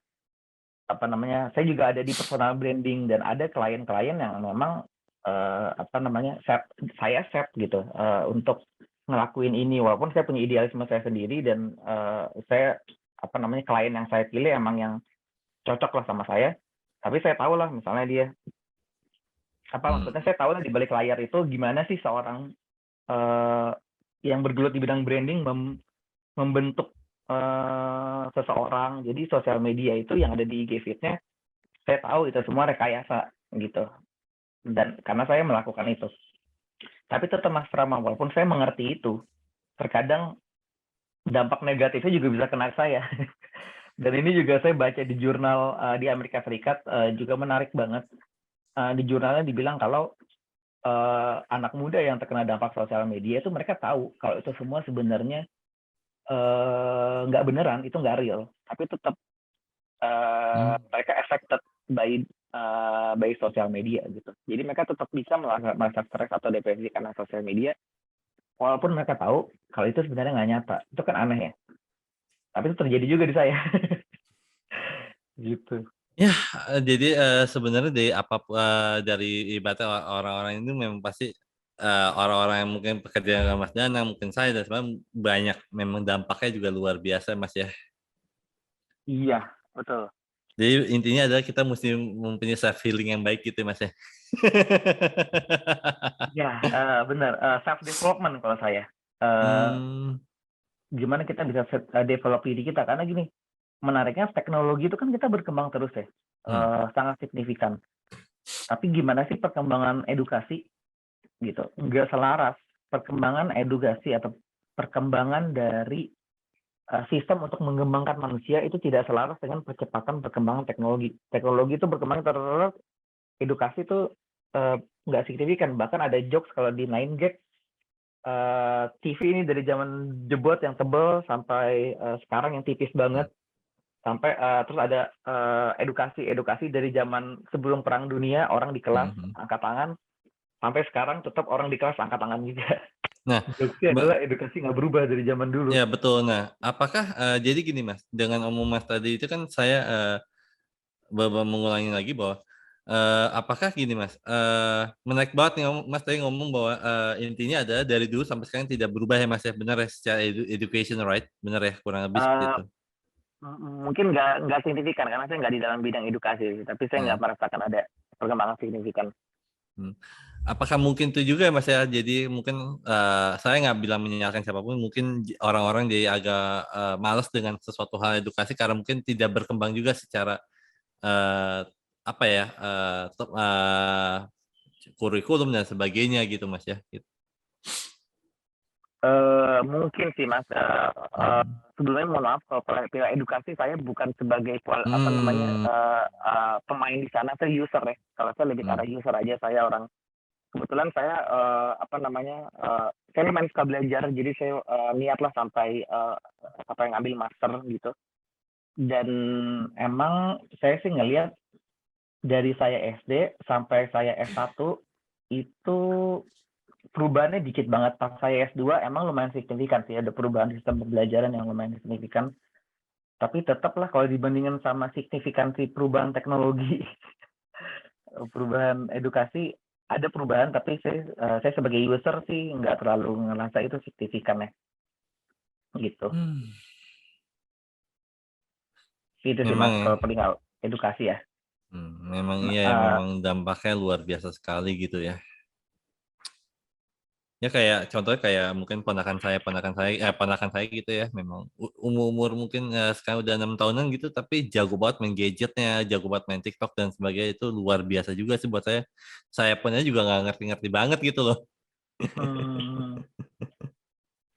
saya juga ada di personal branding dan ada klien-klien yang memang saya set gitu untuk ngelakuin ini, walaupun saya punya idealisme saya sendiri dan saya klien yang saya pilih emang yang cocok lah sama saya, tapi saya tahu lah misalnya dia maksudnya saya tahu lah di balik layar itu gimana sih seorang yang bergelut di bidang branding membentuk seseorang. Jadi sosial media itu yang ada di IG feed-nya, saya tahu itu semua rekayasa gitu. Dan karena saya melakukan itu. Tapi tetap Mas Rama, walaupun saya mengerti itu, terkadang dampak negatifnya juga bisa kena saya. Dan ini juga saya baca di jurnal di Amerika Serikat, juga menarik banget. Di jurnalnya dibilang kalau anak muda yang terkena dampak sosial media itu mereka tahu kalau itu semua sebenarnya nggak beneran, itu nggak real, tapi tetap mereka affected by sosial media gitu. Jadi mereka tetap bisa merasa stres atau depresi karena sosial media, walaupun mereka tahu kalau itu sebenarnya nggak nyata. Itu kan aneh ya. Tapi itu terjadi juga di saya. Gitu. Ya, jadi sebenarnya dari ibaratnya orang-orang itu memang pasti orang-orang yang mungkin pekerja dengan Mas Dana, mungkin saya dan sebenarnya banyak memang dampaknya juga luar biasa Mas ya. Iya, betul. Jadi intinya adalah kita mesti mempunyai self healing yang baik gitu Mas ya. Ya, benar. Self development kalau saya. Hmm, Gimana kita bisa develop diri kita, karena gini, menariknya teknologi itu kan kita berkembang terus ya, hmm, sangat signifikan. Tapi gimana sih perkembangan edukasi gitu? Nggak selaras. Perkembangan edukasi atau perkembangan dari sistem untuk mengembangkan manusia itu tidak selaras dengan percepatan perkembangan teknologi. Teknologi itu berkembang terus, edukasi itu nggak signifikan. Bahkan ada jokes kalau di 9gag, TV ini dari zaman jebot yang tebel sampai sekarang yang tipis banget, sampai terus ada edukasi dari zaman sebelum Perang Dunia, orang di kelas angkat tangan, sampai sekarang tetap orang di kelas angkat tangan juga. Nah, Jokesnya adalah edukasi nggak berubah dari zaman dulu. ya betul. Nah, apakah jadi gini Mas, dengan omong Mas tadi itu kan saya mengulangi lagi bahwa apakah gini Mas, menarik banget nih Mas tadi ngomong bahwa intinya adalah dari dulu sampai sekarang tidak berubah ya Mas ya, benar ya secara education right, benar ya kurang lebih seperti Uh, itu. Mungkin nggak signifikan karena saya nggak di dalam bidang edukasi, tapi saya Nah, nggak merasakan ada perkembangan signifikan. apakah mungkin itu juga ya Mas ya, jadi mungkin saya nggak bilang menyalahkan siapapun, mungkin orang-orang jadi agak malas dengan sesuatu hal edukasi karena mungkin tidak berkembang juga secara eh, apa ya kurikulum dan sebagainya gitu Mas ya. Gitu. Mungkin sih Mas, sebelumnya mohon maaf kalau pihak edukasi saya bukan sebagai Hmm. pemain di sana, saya user ya. Kalau saya lebih ke Hmm. arah user aja, saya orang kebetulan saya saya lumayan suka belajar, jadi saya niatlah sampai ngambil master gitu. Dan emang saya sih ngelihat dari saya SD sampai saya S1 itu perubahannya dikit banget. Pas saya S2 emang lumayan signifikan sih, ada perubahan sistem pembelajaran yang lumayan signifikan. Tapi tetaplah kalau dibandingkan sama signifikansi perubahan teknologi, perubahan edukasi, ada perubahan, tapi saya sebagai user sih nggak terlalu ngerasa itu signifikan ya, gitu. Hmm. Itu sih Memang Mas, ya. kalau perihal edukasi ya. Memang Nah, iya, memang dampaknya luar biasa sekali gitu ya. Ya kayak contohnya kayak mungkin ponakan saya gitu ya, memang umur mungkin sekarang udah 6 tahunan gitu, tapi jago banget main gadgetnya, jago banget main TikTok dan sebagainya itu luar biasa juga sih buat saya. Saya pun aja juga nggak ngerti-ngerti banget gitu loh. hmm,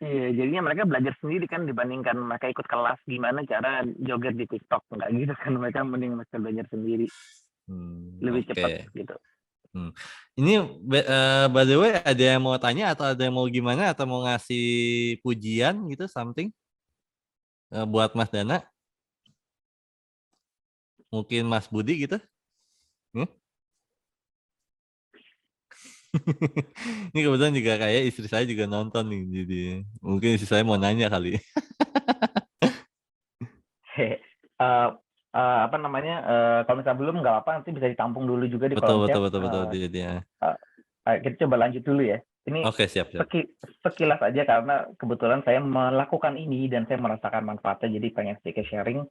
iya, jadinya mereka belajar sendiri kan dibandingkan mereka ikut kelas gimana cara joget di TikTok, nggak gitu kan, mereka mending mereka belajar sendiri, lebih Oke. cepat gitu. Hmm. Ini by the way ada yang mau tanya atau ada yang mau gimana atau mau ngasih pujian gitu something buat Mas Dana, mungkin Mas Budi gitu. Hmm? Ini kebetulan juga kayak istri saya juga nonton nih, jadi mungkin istri saya mau nanya kali. uh, Apa namanya, kalau misalnya belum nggak apa, nanti bisa ditampung dulu juga di Betul kolom betul chat. betul betul jadi ya. Kita coba lanjut dulu ya. Ini Oke siap siap. sekilas aja karena kebetulan saya melakukan ini dan saya merasakan manfaatnya, jadi pengen sedikit sharing.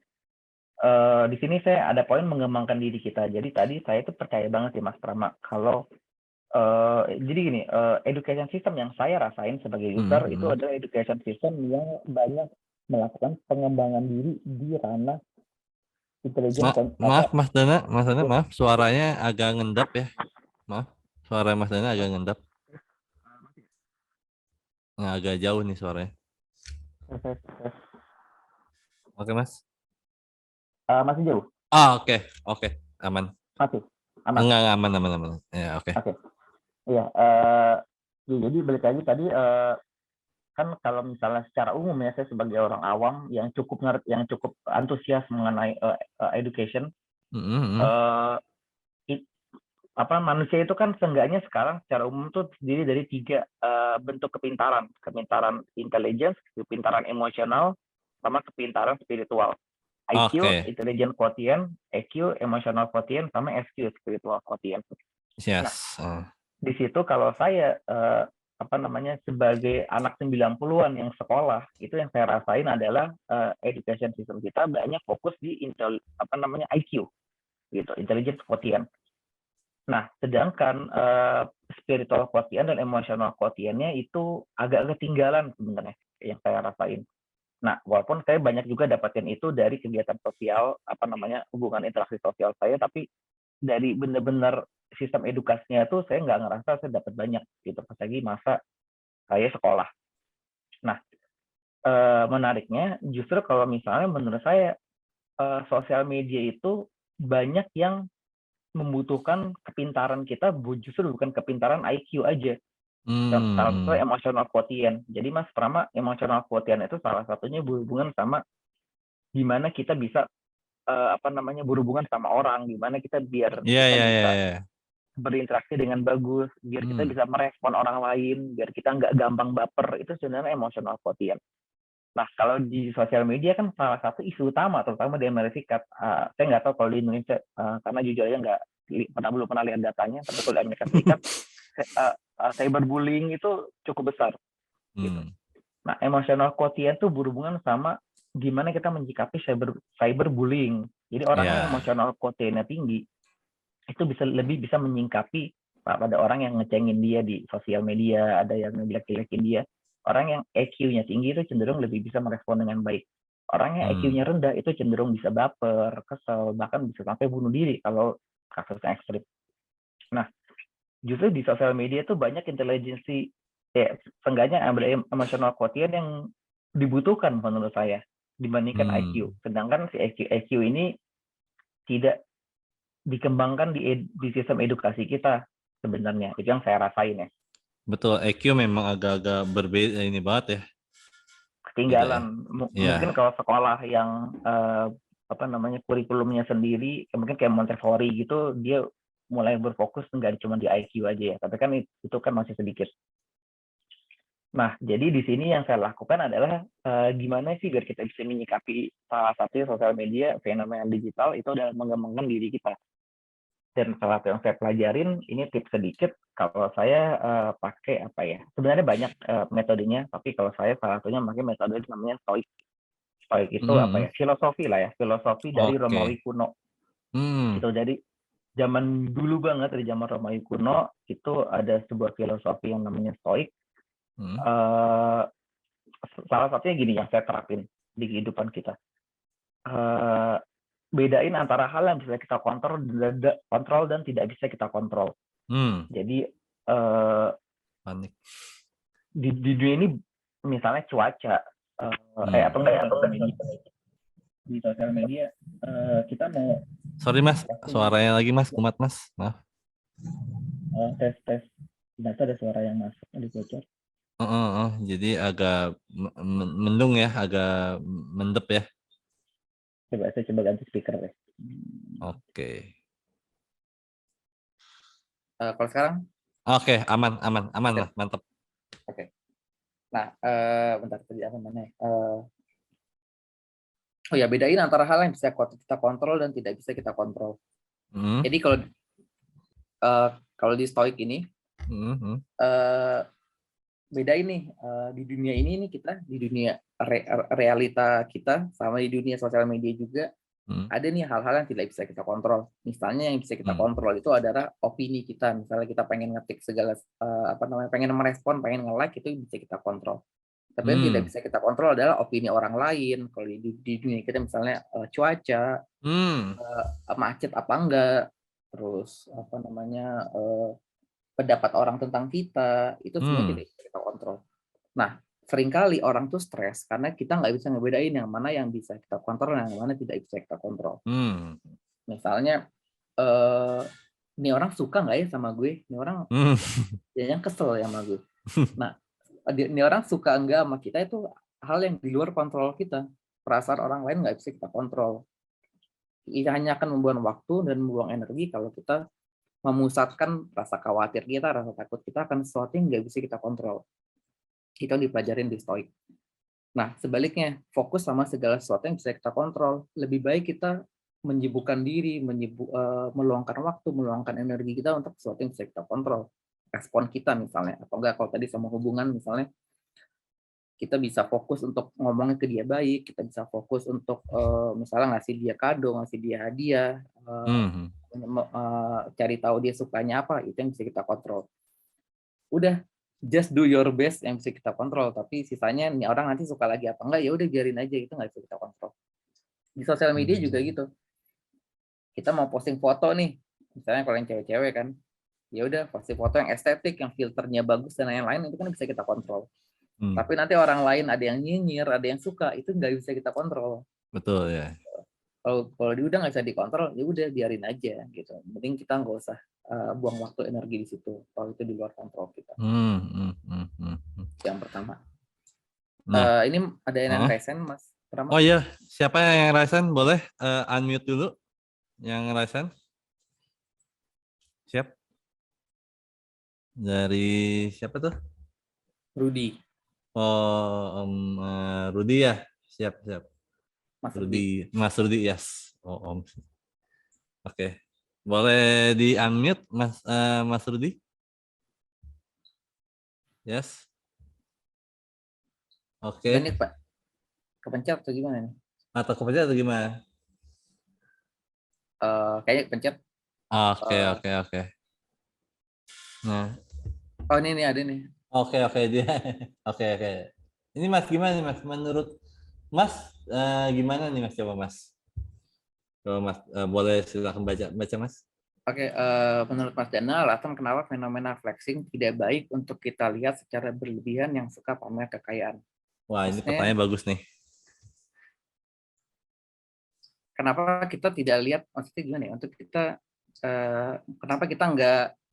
Di sini saya ada poin mengembangkan diri kita. Jadi tadi saya itu percaya banget sih Mas Prama kalau jadi gini, education system yang saya rasain sebagai Hmm, user itu hmm. adalah education system yang banyak melakukan pengembangan diri di ranah intelijen Maaf apa. Mas Dana maaf suaranya agak ngendap ya. Maaf suara Mas Dana agak ngendap. Nah, agak jauh nih suaranya. Oke Mas. Masih jauh? Ah oke oke aman. Masih? Aman? Enggak aman aman aman. Ya oke. Oke. Iya, jadi balik lagi tadi, kan kalau misalnya secara umum ya, saya sebagai orang awam yang cukup antusias mengenai education, Mhm. eh, manusia itu kan seenggaknya sekarang secara umum tuh terdiri dari 3 bentuk kepintaran, kepintaran intelligence, kepintaran emosional, sama kepintaran spiritual. IQ, Oke, intelligence quotient, EQ, emotional quotient, sama SQ, spiritual quotient. Nah, yes. di situ kalau saya sebagai anak 90-an yang sekolah, itu yang saya rasain adalah education system kita banyak fokus di IQ gitu, intelligence quotient. Nah, sedangkan spiritual quotient dan emotional quotient-nya itu agak ketinggalan sebenarnya yang saya rasain. Nah, walaupun saya banyak juga dapatin itu dari kegiatan sosial, hubungan interaksi sosial saya, tapi dari benar-benar sistem edukasinya itu saya nggak ngerasa saya dapat banyak gitu pas lagi masa saya sekolah. Nah, menariknya justru kalau misalnya menurut saya sosial media itu banyak yang membutuhkan kepintaran kita justru bukan kepintaran IQ aja. Salah satu Hmm. emotional quotient. Jadi Mas Prama, emotional quotient itu salah satunya berhubungan sama gimana kita bisa berhubungan sama orang, gimana biar Iya, kita iya, iya, bisa iya. berinteraksi dengan bagus, biar kita Hmm. bisa merespon orang lain, biar kita nggak gampang baper, itu sebenarnya emotional quotient. Nah, kalau di sosial media kan salah satu isu utama, terutama di Amerika Serikat, saya nggak tahu kalau di Indonesia, karena jujur aja belum pernah lihat datanya, tapi kalau di Amerika Serikat, cyberbullying itu cukup besar, gitu. Hmm. Nah, emotional quotient itu berhubungan sama gimana kita menyikapi cyberbullying. Jadi orang yang Ya. emotional quotient-nya tinggi, itu lebih bisa menyingkapi pada orang yang ngecengin dia di sosial media, ada yang ngejelek-jelekin dia. Orang yang EQ-nya tinggi itu cenderung lebih bisa merespon dengan baik. Orang yang EQ-nya rendah itu cenderung bisa baper, kesel, bahkan bisa sampai bunuh diri kalau kasusnya ekstrim. Nah, justru di sosial media itu banyak intelijensi, ya seenggaknya emotional quotient yang dibutuhkan menurut saya dibandingkan IQ. Hmm. Sedangkan si EQ ini tidak dikembangkan di sistem edukasi kita sebenarnya. Itu yang saya rasain ya. Betul, EQ memang agak-agak berbeda ini banget ya. Beda ya. Ketinggalan. Mungkin Iya. kalau sekolah yang kurikulumnya sendiri, mungkin kayak Montessori gitu, dia mulai berfokus nggak cuma di IQ aja ya. Tapi kan itu kan masih sedikit. Nah, jadi di sini yang saya lakukan adalah gimana sih biar kita bisa menyikapi salah satu sosial media, fenomena digital itu adalah mengembangkan diri kita. Dan salah satu yang saya pelajarin, ini tips sedikit, kalau saya pakai apa ya, sebenarnya banyak metodenya, tapi kalau saya salah satunya pakai metode namanya Stoik. Stoik itu apa Hmm. ya, filosofi lah ya, filosofi dari Oke. Romawi kuno. Hmm. Itu dari zaman dulu banget, dari zaman Romawi kuno, itu ada sebuah filosofi yang namanya Stoik. Hmm. Eh, Salah satunya gini yang saya terapin di kehidupan kita. Eh, Bedain antara hal yang bisa kita kontrol dan tidak bisa kita kontrol. Hmm. Jadi eh, Panik. di dunia ini misalnya cuaca Hmm. atau enggak di sosial media kita mau Sorry Mas, posting suaranya lagi Mas, kumat Mas. Maaf. tes tes ternyata ada suara yang masuk di bocor. Jadi agak mendung ya, agak mendep ya. Saya coba ganti speaker deh. Oke. Kalau sekarang Oke, aman, aman, aman Sip. lah, mantap. Oke. Nah, bentar tadi apa mana ya? Oh ya, bedain antara hal yang bisa kita kontrol dan tidak bisa kita kontrol. Hmm. Jadi kalau di Stoik ini beda ini di dunia ini kita di dunia realita kita sama di dunia sosial media juga ada nih hal-hal yang tidak bisa kita kontrol. Misalnya yang bisa kita kontrol itu adalah opini kita. Misalnya kita pengen ngetik segala pengen merespon, pengen nge-like, itu bisa kita kontrol. Tapi yang tidak bisa kita kontrol adalah opini orang lain. Kalau di dunia kita misalnya cuaca, macet apa enggak, terus pendapat orang tentang kita, itu sebenarnya tidak bisa kita kontrol. Nah, seringkali orang tuh stres karena kita nggak bisa ngebedain yang mana yang bisa kita kontrol dan yang mana tidak bisa kita kontrol. Misalnya ini orang suka nggak ya sama gue, ini orang yang kesel ya sama gue. Nah, ini orang suka enggak sama kita itu hal yang di luar kontrol kita. Perasaan orang lain nggak bisa kita kontrol. Ini hanya akan membuang waktu dan membuang energi kalau kita memusatkan rasa khawatir kita, rasa takut kita akan sesuatu yang nggak bisa kita kontrol. Kita dipelajarin di Stoik. Nah, sebaliknya, fokus sama segala sesuatu yang bisa kita kontrol. Lebih baik kita menyibukkan diri, meluangkan waktu, meluangkan energi kita untuk sesuatu yang bisa kita kontrol. Respon kita misalnya, atau enggak kalau tadi sama hubungan misalnya, kita bisa fokus untuk ngomongnya ke dia baik, kita bisa fokus untuk misalnya ngasih dia kado, ngasih dia hadiah, cari tahu dia sukanya apa, itu yang bisa kita kontrol. Udah, just do your best yang bisa kita kontrol, tapi sisanya nih orang nanti suka lagi apa enggak, ya udah biarin aja, itu nggak bisa kita kontrol. Di sosial media juga gitu, kita mau posting foto nih, misalnya kalau yang cewek-cewek kan, ya udah posting foto yang estetik, yang filternya bagus dan lain-lain, itu kan bisa kita kontrol. Tapi nanti orang lain ada yang nyinyir, ada yang suka, itu nggak bisa kita kontrol. Betul ya. Kalau dia udah nggak bisa dikontrol, ya udah biarin aja gitu. Mending kita nggak usah buang waktu energi di situ kalau itu di luar kontrol kita. Yang pertama. Nah, ini ada yang resen, Mas Rama. Oh iya, siapa yang resen? Boleh unmute dulu yang resen. Siap. Dari siapa tuh? Rudy. Oh, Rudy ya. Siap. Mas Rudy, Mas Rudy, yes. Oh, Om. Oke. Boleh di unmute Mas Rudy? Yes. Oke. Ini Pak, kepencet atau gimana nih? Atau kepencet atau gimana? Kayaknya kepencet. Oke. Nah. Oh ini ada nih. Oke dia. Oke. Ini Mas gimana nih Mas? Menurut Mas gimana nih Mas? Coba Mas. Coba Mas boleh silakan baca Mas. Oke, menurut Mas Dana, alasan kenapa fenomena flexing tidak baik untuk kita lihat secara berlebihan yang suka pamer kekayaan. Wah, ini pertanyaan bagus nih. Kenapa kita tidak lihat, maksudnya gimana ya, untuk kita, kenapa kita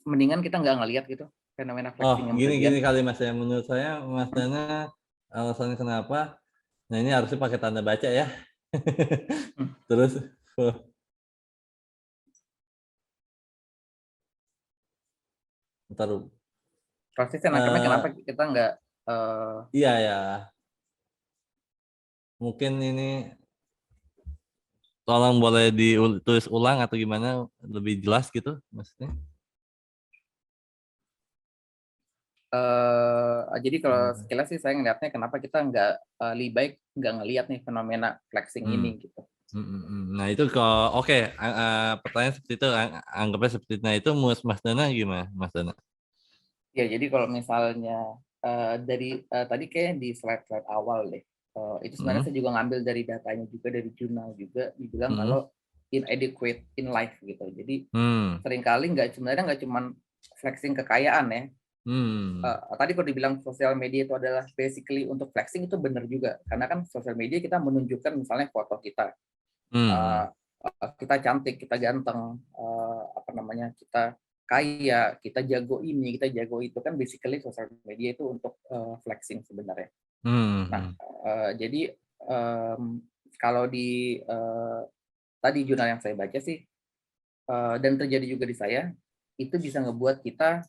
mendingan kita nggak ngelihat gitu, fenomena flexing yang gini kali Mas ya, menurut saya Mas Dana alasannya kenapa, nah ini harusnya pakai tanda baca ya. Terus, ntar. Prosesnya kenapa kita nggak? Iya ya, mungkin ini tolong boleh ditulis ulang atau gimana lebih jelas gitu maksudnya. Jadi kalau sekilas sih saya ngeliatnya kenapa kita nggak lebih baik nggak ngelihat nih fenomena flexing ini gitu. Nah itu kalau oke, pertanyaan seperti itu anggapnya seperti itu. Nah itu Mas Dana gimana Mas Dana? Ya jadi kalau misalnya dari tadi kayak di slide awal deh, itu sebenarnya saya juga ngambil dari datanya juga dari jurnal juga dibilang kalau inadequate in life gitu. Jadi seringkali sebenarnya nggak cuma flexing kekayaan ya. Tadi kalau dibilang sosial media itu adalah basically untuk flexing, itu benar juga karena kan sosial media kita menunjukkan misalnya foto kita, kita cantik, kita ganteng, kita kaya, kita jago ini, kita jago itu, kan basically sosial media itu untuk flexing sebenarnya. Nah, jadi kalau di tadi jurnal yang saya baca sih, dan terjadi juga di saya, itu bisa ngebuat kita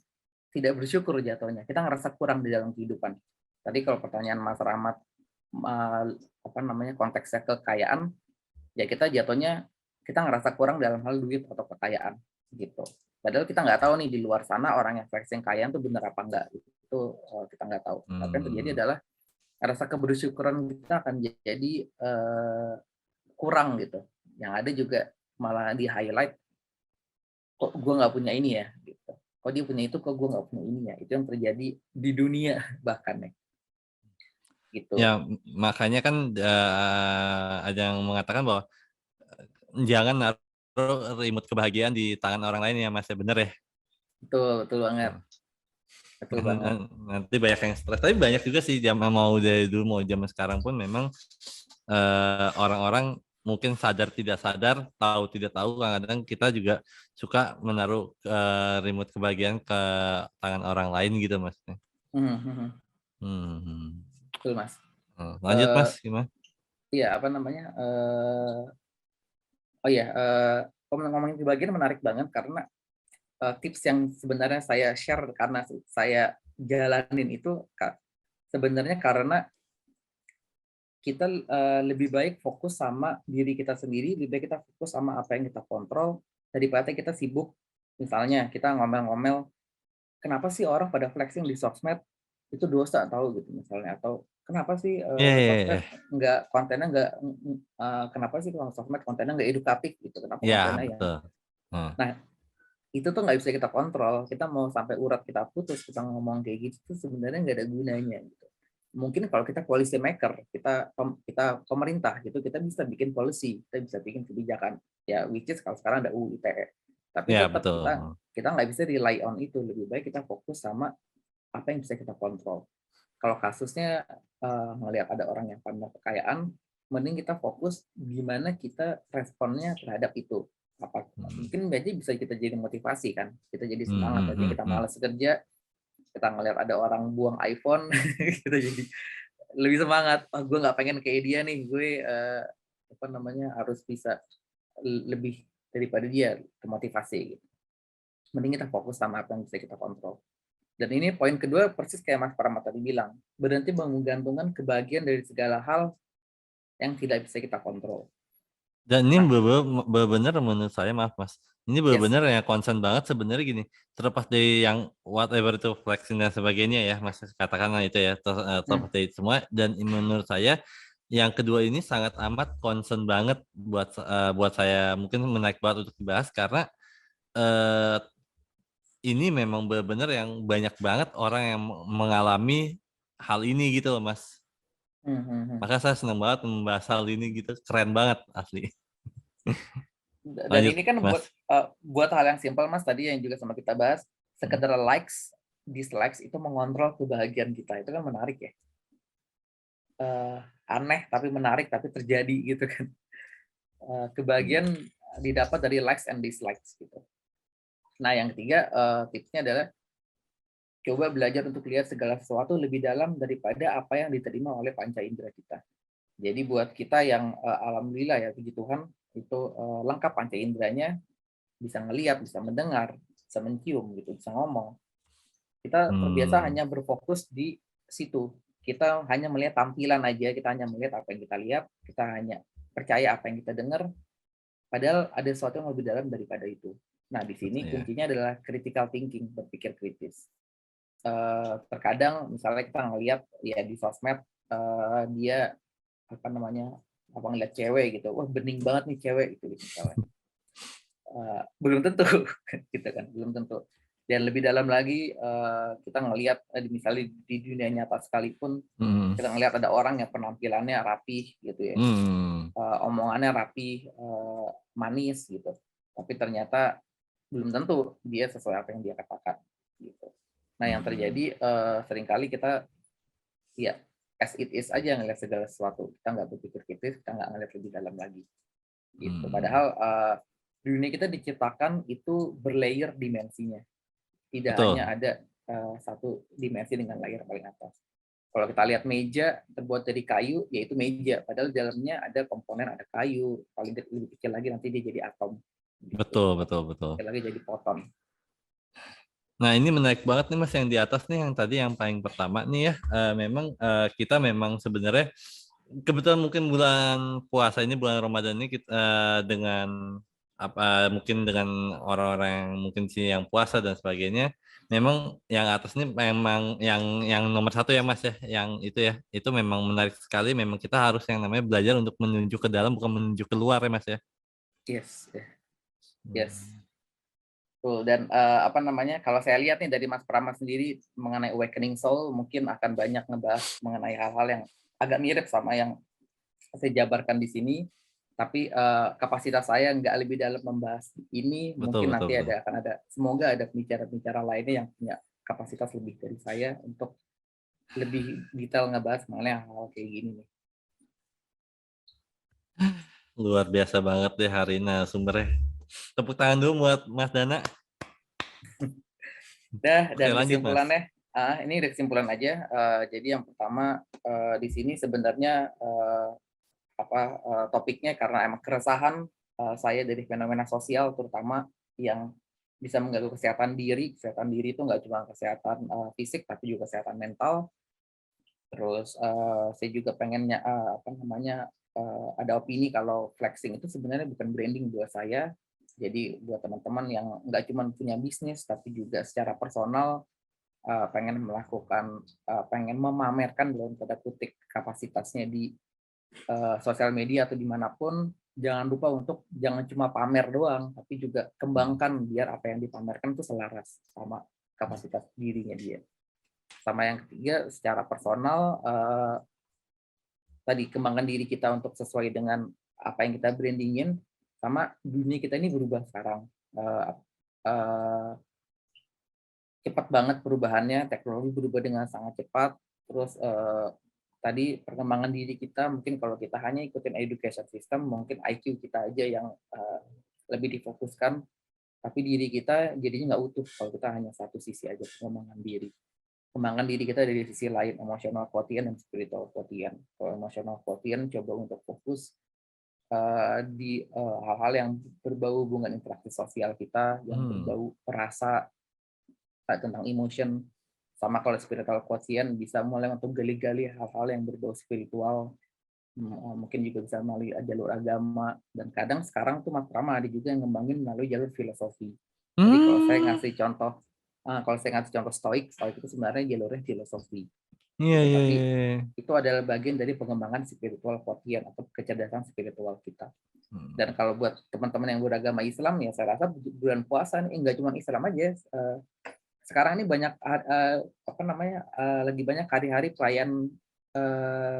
tidak bersyukur jatuhnya. Kita ngerasa kurang di dalam kehidupan. Tadi kalau pertanyaan Mas Rahmat, konteksnya kekayaan, ya kita jatuhnya kita ngerasa kurang dalam hal duit atau kekayaan gitu. Padahal kita nggak tahu nih di luar sana orang yang flexing kekayaan itu benar apa enggak, itu kita nggak tahu. Tapi yang terjadi adalah rasa kebersyukuran kita akan jadi kurang gitu. Yang ada juga malah di highlight, kok gue nggak punya ini ya gitu. Kok dia punya itu, kok gue nggak punya ini ya. Itu yang terjadi di dunia bahkan ya. Gitu. Ya makanya kan ada yang mengatakan bahwa jangan naruh remote kebahagiaan di tangan orang lain ya Mas ya, bener ya? Betul banget. Betul banget. Nanti banyak yang stres, tapi banyak juga sih mau dari dulu mau zaman sekarang pun memang orang-orang mungkin sadar tidak sadar, tahu tidak tahu, kadang-kadang kita juga suka menaruh remote kebahagiaan ke tangan orang lain gitu Mas. Hmm. Betul Mas. Lanjut Mas, gimana? Iya, apa namanya? Oh iya, ngomongin kebahagiaan menarik banget karena tips yang sebenarnya saya share karena saya jalanin itu sebenarnya karena kita lebih baik fokus sama diri kita sendiri, lebih baik kita fokus sama apa yang kita kontrol daripada kita sibuk. Misalnya kita ngomel-ngomel, kenapa sih orang pada flexing di sosmed itu dosa tahu gitu misalnya, atau kenapa sih Iya, iya, iya. sosmed nggak kontennya nggak kenapa sih kalau sosmed kontennya nggak edukatif gitu, kenapa Iya, kontennya yang betul. nah itu tuh nggak bisa kita kontrol. Kita mau sampai urat kita putus, kita ngomong kayak gitu tuh sebenarnya nggak ada gunanya gitu. Mungkin kalau kita policy maker, kita pemerintah gitu, kita bisa bikin policy, kita bisa bikin kebijakan. Ya, which is kalau sekarang ada UU ITE. Tapi Iya, tetap betul. kita nggak bisa rely on itu. Lebih baik kita fokus sama apa yang bisa kita kontrol. Kalau kasusnya melihat ada orang yang pamer kekayaan, mending kita fokus gimana kita responnya terhadap itu. Apa mungkin aja bisa kita jadi motivasi kan, kita jadi semangat aja, kita malas kerja, kita ngelihat ada orang buang iPhone, kita jadi lebih semangat. Oh, gue nggak pengen kayak dia nih, gue apa namanya harus bisa lebih daripada dia, termotivasi gitu. Mending kita fokus sama apa yang bisa kita kontrol. Dan ini poin kedua persis kayak Mas Parama tadi bilang, berhenti menggantungkan kebahagiaan dari segala hal yang tidak bisa kita kontrol. Dan ini Nah, benar menurut saya, maaf Mas, ini yes. benar yang concern banget sebenarnya gini, terlepas dari yang whatever itu flexing dan sebagainya ya Mas, katakanlah itu ya, terlepas dari semua, dan menurut saya yang kedua ini sangat amat concern banget buat saya, mungkin menarik banget untuk dibahas karena ini memang benar-benar yang banyak banget orang yang mengalami hal ini gitu loh Mas. Maka saya senang banget membahas hal ini gitu, keren banget asli. Dan Lanjut ini kan Mas. buat hal yang simpel Mas tadi yang juga sama kita bahas, sekedar likes, dislikes itu mengontrol kebahagiaan kita. Itu kan menarik ya. Aneh tapi menarik tapi terjadi gitu kan. Kebahagiaan didapat dari likes and dislikes gitu. Nah, yang ketiga tipsnya adalah coba belajar untuk lihat segala sesuatu lebih dalam daripada apa yang diterima oleh panca indera kita. Jadi buat kita yang alhamdulillah ya puji Tuhan itu lengkap panca inderanya, bisa ngelihat, bisa mendengar, bisa mencium gitu, bisa ngomong. Kita terbiasa hanya berfokus di situ. Kita hanya melihat tampilan aja, kita hanya melihat apa yang kita lihat, kita hanya percaya apa yang kita dengar, padahal ada sesuatu yang lebih dalam daripada itu. Nah, di sini kuncinya adalah critical thinking, berpikir kritis. Terkadang misalnya kita ngelihat ya di sosmed dia apa namanya apa ngeliat cewek gitu, wah bening banget nih cewek itu misalnya. Belum tentu gitu kan, belum tentu. Dan lebih dalam lagi kita ngelihat misalnya di dunia nyata sekalipun kita ngelihat ada orang yang penampilannya rapih gitu ya, omongannya rapih, manis gitu, tapi ternyata belum tentu dia sesuai apa yang dia katakan gitu. Nah, yang terjadi seringkali kita ya as it is aja ngelihat segala sesuatu, kita nggak berpikir kritis, kita nggak ngelihat lebih dalam lagi gitu. Padahal dunia kita diciptakan itu berlayer dimensinya, tidak hanya ada satu dimensi dengan layer paling atas. Kalau kita lihat meja terbuat dari kayu, yaitu meja, padahal di dalamnya ada komponen, ada kayu, paling lebih kecil lagi nanti dia jadi atom gitu. Betul. Kecil lagi jadi foton. Nah, ini menarik banget nih Mas yang di atas nih, yang tadi yang paling pertama nih ya. Memang kita memang sebenarnya kebetulan mungkin bulan puasa ini, bulan Ramadan ini kita dengan mungkin dengan orang-orang yang mungkin sih yang puasa dan sebagainya, memang yang atas ini memang yang nomor satu ya Mas ya, yang itu ya, itu memang menarik sekali. Memang kita harus yang namanya belajar untuk menuju ke dalam, bukan menuju keluar ya Mas ya. Yes, yes. Tuh, dan apa namanya, kalau saya lihat nih dari Mas Prama sendiri mengenai awakening soul, mungkin akan banyak ngebahas mengenai hal-hal yang agak mirip sama yang saya jabarkan di sini, tapi kapasitas saya nggak lebih dalam membahas ini. Betul, Mungkin betul, nanti betul. semoga ada pembicara-pembicara lainnya yang punya kapasitas lebih dari saya untuk lebih detail ngebahas mengenai hal-hal kayak gini nih. Luar biasa banget deh hari ini narasumbernya. Tepuk tangan dulu buat Mas Dana. Oke, Dan lanjut Mas. kesimpulannya, ini ada kesimpulan aja. Jadi yang pertama di sini sebenarnya topiknya karena emang keresahan saya dari fenomena sosial terutama yang bisa mengganggu kesehatan diri. Kesehatan diri itu nggak cuma kesehatan fisik tapi juga kesehatan mental. Terus saya juga pengennya ada opini kalau flexing itu sebenarnya bukan branding buat saya. Jadi buat teman-teman yang nggak cuma punya bisnis tapi juga secara personal pengen memamerkan dalam tanda kutip kapasitasnya di sosial media atau dimanapun, jangan lupa untuk jangan cuma pamer doang, tapi juga kembangkan biar apa yang dipamerkan itu selaras sama kapasitas dirinya dia. Sama yang ketiga, secara personal tadi kembangkan diri kita untuk sesuai dengan apa yang kita brandingin, sama dunia kita ini berubah sekarang. Cepat banget perubahannya, teknologi berubah dengan sangat cepat. Terus tadi perkembangan diri kita, mungkin kalau kita hanya ikutin education system, mungkin IQ kita aja yang lebih difokuskan, tapi diri kita jadinya nggak utuh kalau kita hanya satu sisi aja pengembangan diri. Kembangkan diri kita dari sisi lain, emotional quotient dan spiritual quotient. Kalau emotional quotient coba untuk fokus di hal-hal yang berbau hubungan interaksi sosial kita, yang berbau perasa, tentang emotion. Sama kalau spiritual quotient bisa mulai untuk gali-gali hal-hal yang berbau spiritual, mungkin juga bisa melalui jalur agama, dan kadang sekarang tuh Mas Prama ada juga yang ngembangin melalui jalur filosofi. Jadi kalau saya ngasih contoh stoik itu sebenarnya jalurnya filosofi. Iya, Gitu. iya, Tapi iya. itu adalah bagian dari pengembangan spiritual quotient atau kecerdasan spiritual kita. Dan kalau buat teman-teman yang beragama Islam ya saya rasa bulan puasa ini nggak cuma Islam aja. Sekarang ini banyak lagi banyak hari-hari perayaan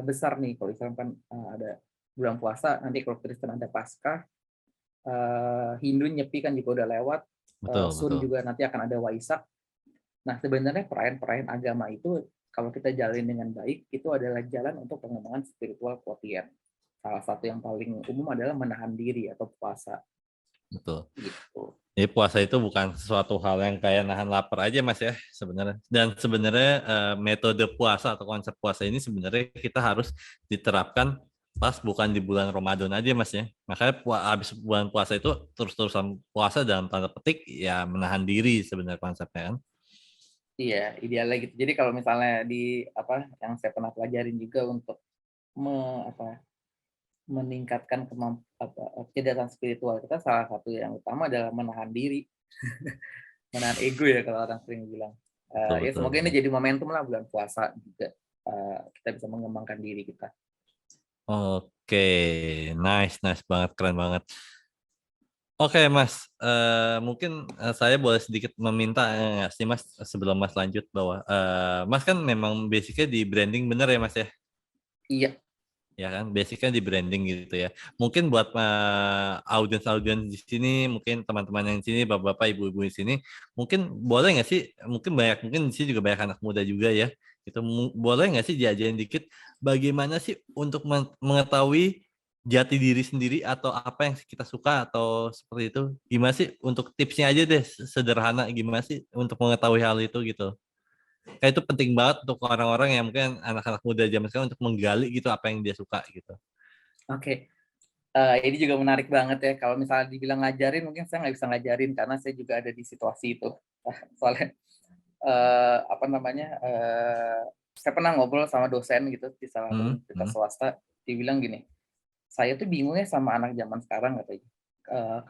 besar nih. Kalau Islam kan ada bulan puasa, nanti kalau Kristen ada Paskah, Hindu Nyepi kan juga udah lewat, Sun Betul. juga nanti akan ada Waisak. Nah sebenarnya perayaan-perayaan agama itu kalau kita jalin dengan baik itu adalah jalan untuk pengembangan spiritual quotient. Salah satu yang paling umum adalah menahan diri atau puasa. Betul. Gitu. Jadi puasa itu bukan sesuatu hal yang kayak nahan lapar aja Mas ya sebenarnya. Dan sebenarnya metode puasa atau konsep puasa ini sebenarnya kita harus diterapkan pas bukan di bulan Ramadan aja Mas ya. Makanya habis bulan puasa itu terus-terusan puasa dalam tanda petik ya menahan diri sebenarnya konsepnya kan. Iya, idealnya gitu. Jadi kalau misalnya yang saya pernah pelajarin juga untuk meningkatkan kecerdasan spiritual kita, salah satu yang utama adalah menahan diri. Menahan ego ya kalau orang sering bilang. Ya semoga ini jadi momentum lah bulan puasa juga. Kita bisa mengembangkan diri kita. Oke, nice banget, keren banget. Oke Mas, mungkin saya boleh sedikit meminta nggak sih Mas sebelum Mas lanjut bahwa Mas kan memang basicnya di branding bener ya Mas ya? Iya. Ya kan, basicnya di branding gitu ya. Mungkin buat audiens di sini, mungkin teman-teman yang di sini, bapak-bapak, ibu-ibu di sini, mungkin boleh nggak sih, mungkin di sini juga banyak anak muda juga ya, itu boleh nggak sih diajarin dikit bagaimana sih untuk mengetahui jati diri sendiri atau apa yang kita suka atau seperti itu, gimana sih untuk tipsnya aja deh sederhana gimana sih untuk mengetahui hal itu gitu. Kayak itu penting banget untuk orang-orang yang mungkin anak-anak muda zaman sekarang untuk menggali gitu apa yang dia suka gitu. Oke. Ini juga menarik banget ya. Kalau misalnya dibilang ngajarin, mungkin saya nggak bisa ngajarin karena saya juga ada di situasi itu. Soalnya saya pernah ngobrol sama dosen gitu di salah satu universitas swasta. Dia bilang gini, saya tuh bingungnya sama anak zaman sekarang katanya.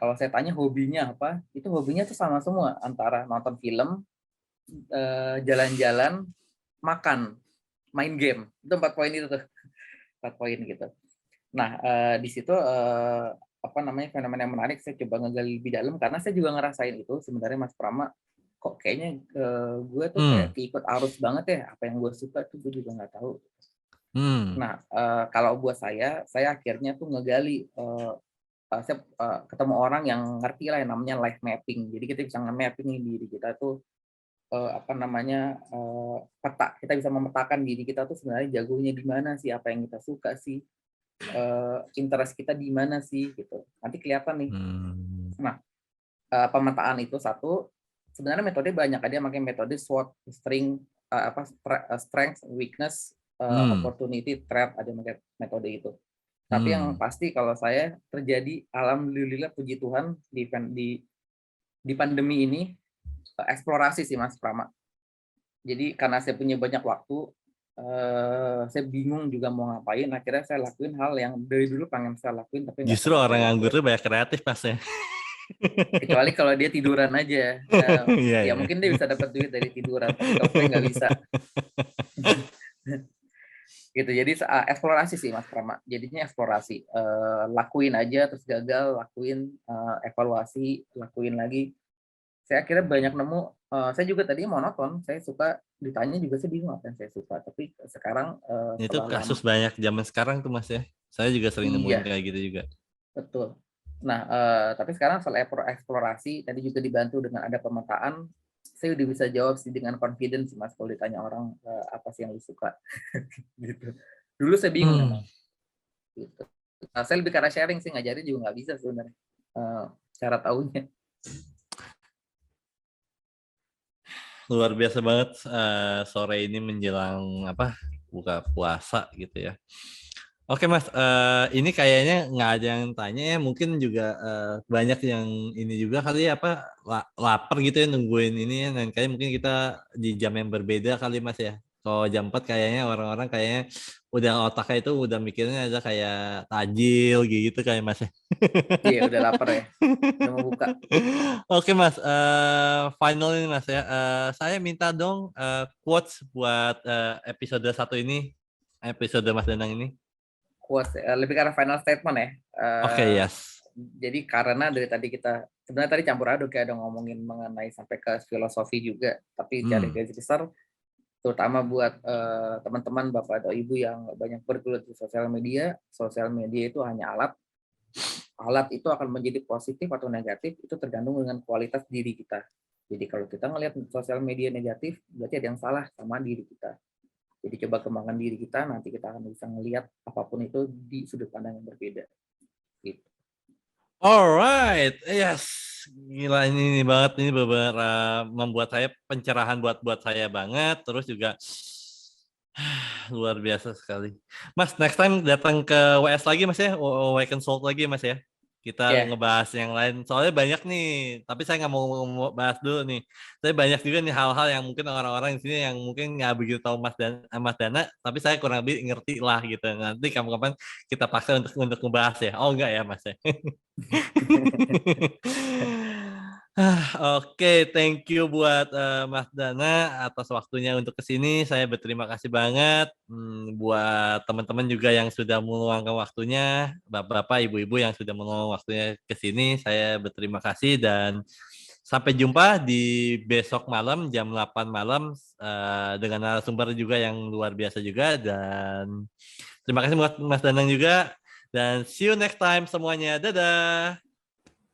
Kalau saya tanya hobinya apa, itu hobinya tuh sama semua antara nonton film, jalan-jalan, makan, main game. Itu 4 poin itu tuh. 4 poin gitu. Nah, di situ fenomena yang menarik saya coba ngegali lebih dalam karena saya juga ngerasain itu sebenarnya Mas Prama, kok kayaknya gue tuh kayak keikut arus banget ya, apa yang gue suka tuh gue juga nggak tahu. Nah, kalau buat saya akhirnya tuh ngegali, saya ketemu orang yang ngerti lah yang namanya life mapping. Jadi kita bisa nge-mapping diri kita tuh peta. Kita bisa memetakan diri kita tuh sebenarnya jagonya di mana sih, apa yang kita suka sih. interest kita di mana sih gitu. Nanti kelihatan nih. Hmm. Nah, pemetaan itu satu, sebenarnya metode banyak, ada yang pakai metode SWOT, strength, weakness, opportunity, threat, ada yang pakai metode itu. Tapi yang pasti kalau saya terjadi, alhamdulillah puji Tuhan di pandemi ini eksplorasi sih Mas Prama. Jadi karena saya punya banyak waktu, saya bingung juga mau ngapain, akhirnya saya lakuin hal yang dari dulu pengen saya lakuin tapi nggak Justru sempat orang saya nganggur lakuin. tuh banyak kreatif Mas ya. Kecuali kalau dia tiduran aja, ya mungkin dia bisa dapat duit dari tiduran, tapi kalau saya nggak bisa. Gitu, jadi eksplorasi sih Mas Prama, jadinya eksplorasi, lakuin aja terus gagal, lakuin, evaluasi, lakuin lagi. Saya akhirnya banyak nemu, saya juga tadi monoton, saya suka ditanya juga saya bingung apa yang saya suka, tapi sekarang Itu setelah kasus banyak zaman sekarang tuh Mas ya. Saya juga sering nemuin iya, kayak gitu juga. betul. Nah, tapi sekarang setelah eksplorasi, tadi juga dibantu dengan ada pemetaan, saya udah bisa jawab sih dengan confidence Mas, kalau ditanya orang, apa sih yang lu suka, gitu. Dulu saya bingung memang, gitu. Nah, saya lebih karena sharing sih, ngajarin juga nggak bisa sebenarnya, cara tahunya. Luar biasa banget sore ini menjelang buka puasa gitu ya. Oke Mas, ini kayaknya nggak ada yang tanya ya, mungkin juga banyak yang ini juga kali ya lapar gitu ya nungguin ini ya, dan kayaknya mungkin kita di jam yang berbeda kali Mas ya. Kalau jam 4 kayaknya orang-orang kayaknya udah otaknya itu udah mikirnya ada kayak tajil gitu kayak Mas ya. Iya, udah lapar ya, udah mau buka. Oke Mas, final ini Mas ya, saya minta dong quotes buat episode 1 ini, episode Mas Danang ini. Quotes, lebih karena final statement ya. Oke, yes. Jadi karena dari tadi kita sebenarnya tadi campur aduk ya, ada ngomongin mengenai sampai ke filosofi juga, tapi dari garis besar terutama buat teman-teman Bapak atau Ibu yang banyak bergelut di sosial media itu hanya alat. Alat itu akan menjadi positif atau negatif itu tergantung dengan kualitas diri kita. Jadi kalau kita ngelihat sosial media negatif, berarti ada yang salah sama diri kita. Jadi coba kembangkan diri kita, nanti kita akan bisa ngelihat apapun itu di sudut pandang yang berbeda. Gitu. Alright, yes, gila ini banget, ini beberapa membuat saya pencerahan buat saya banget, terus juga luar biasa sekali. Mas, next time datang ke WS lagi Mas ya, WS Consult lagi Mas ya. Kita ngebahas yang lain, soalnya banyak nih, tapi saya nggak mau bahas dulu nih. Saya banyak juga nih hal-hal yang mungkin orang-orang di sini yang mungkin nggak begitu tahu Mas Dana, tapi saya kurang lebih ngerti lah gitu. Nanti kapan-kapan kita paksa untuk ngebahas ya. Oh enggak ya Mas ya. Oke, thank you buat Mas Dana atas waktunya untuk kesini. Saya berterima kasih banget buat teman-teman juga yang sudah meluangkan waktunya, bapak-bapak, ibu-ibu yang sudah meluangkan waktunya kesini. Saya berterima kasih dan sampai jumpa di besok malam jam 8 malam dengan narasumber juga yang luar biasa juga. Dan terima kasih buat Mas Danang juga. Dan see you next time semuanya. Dadah.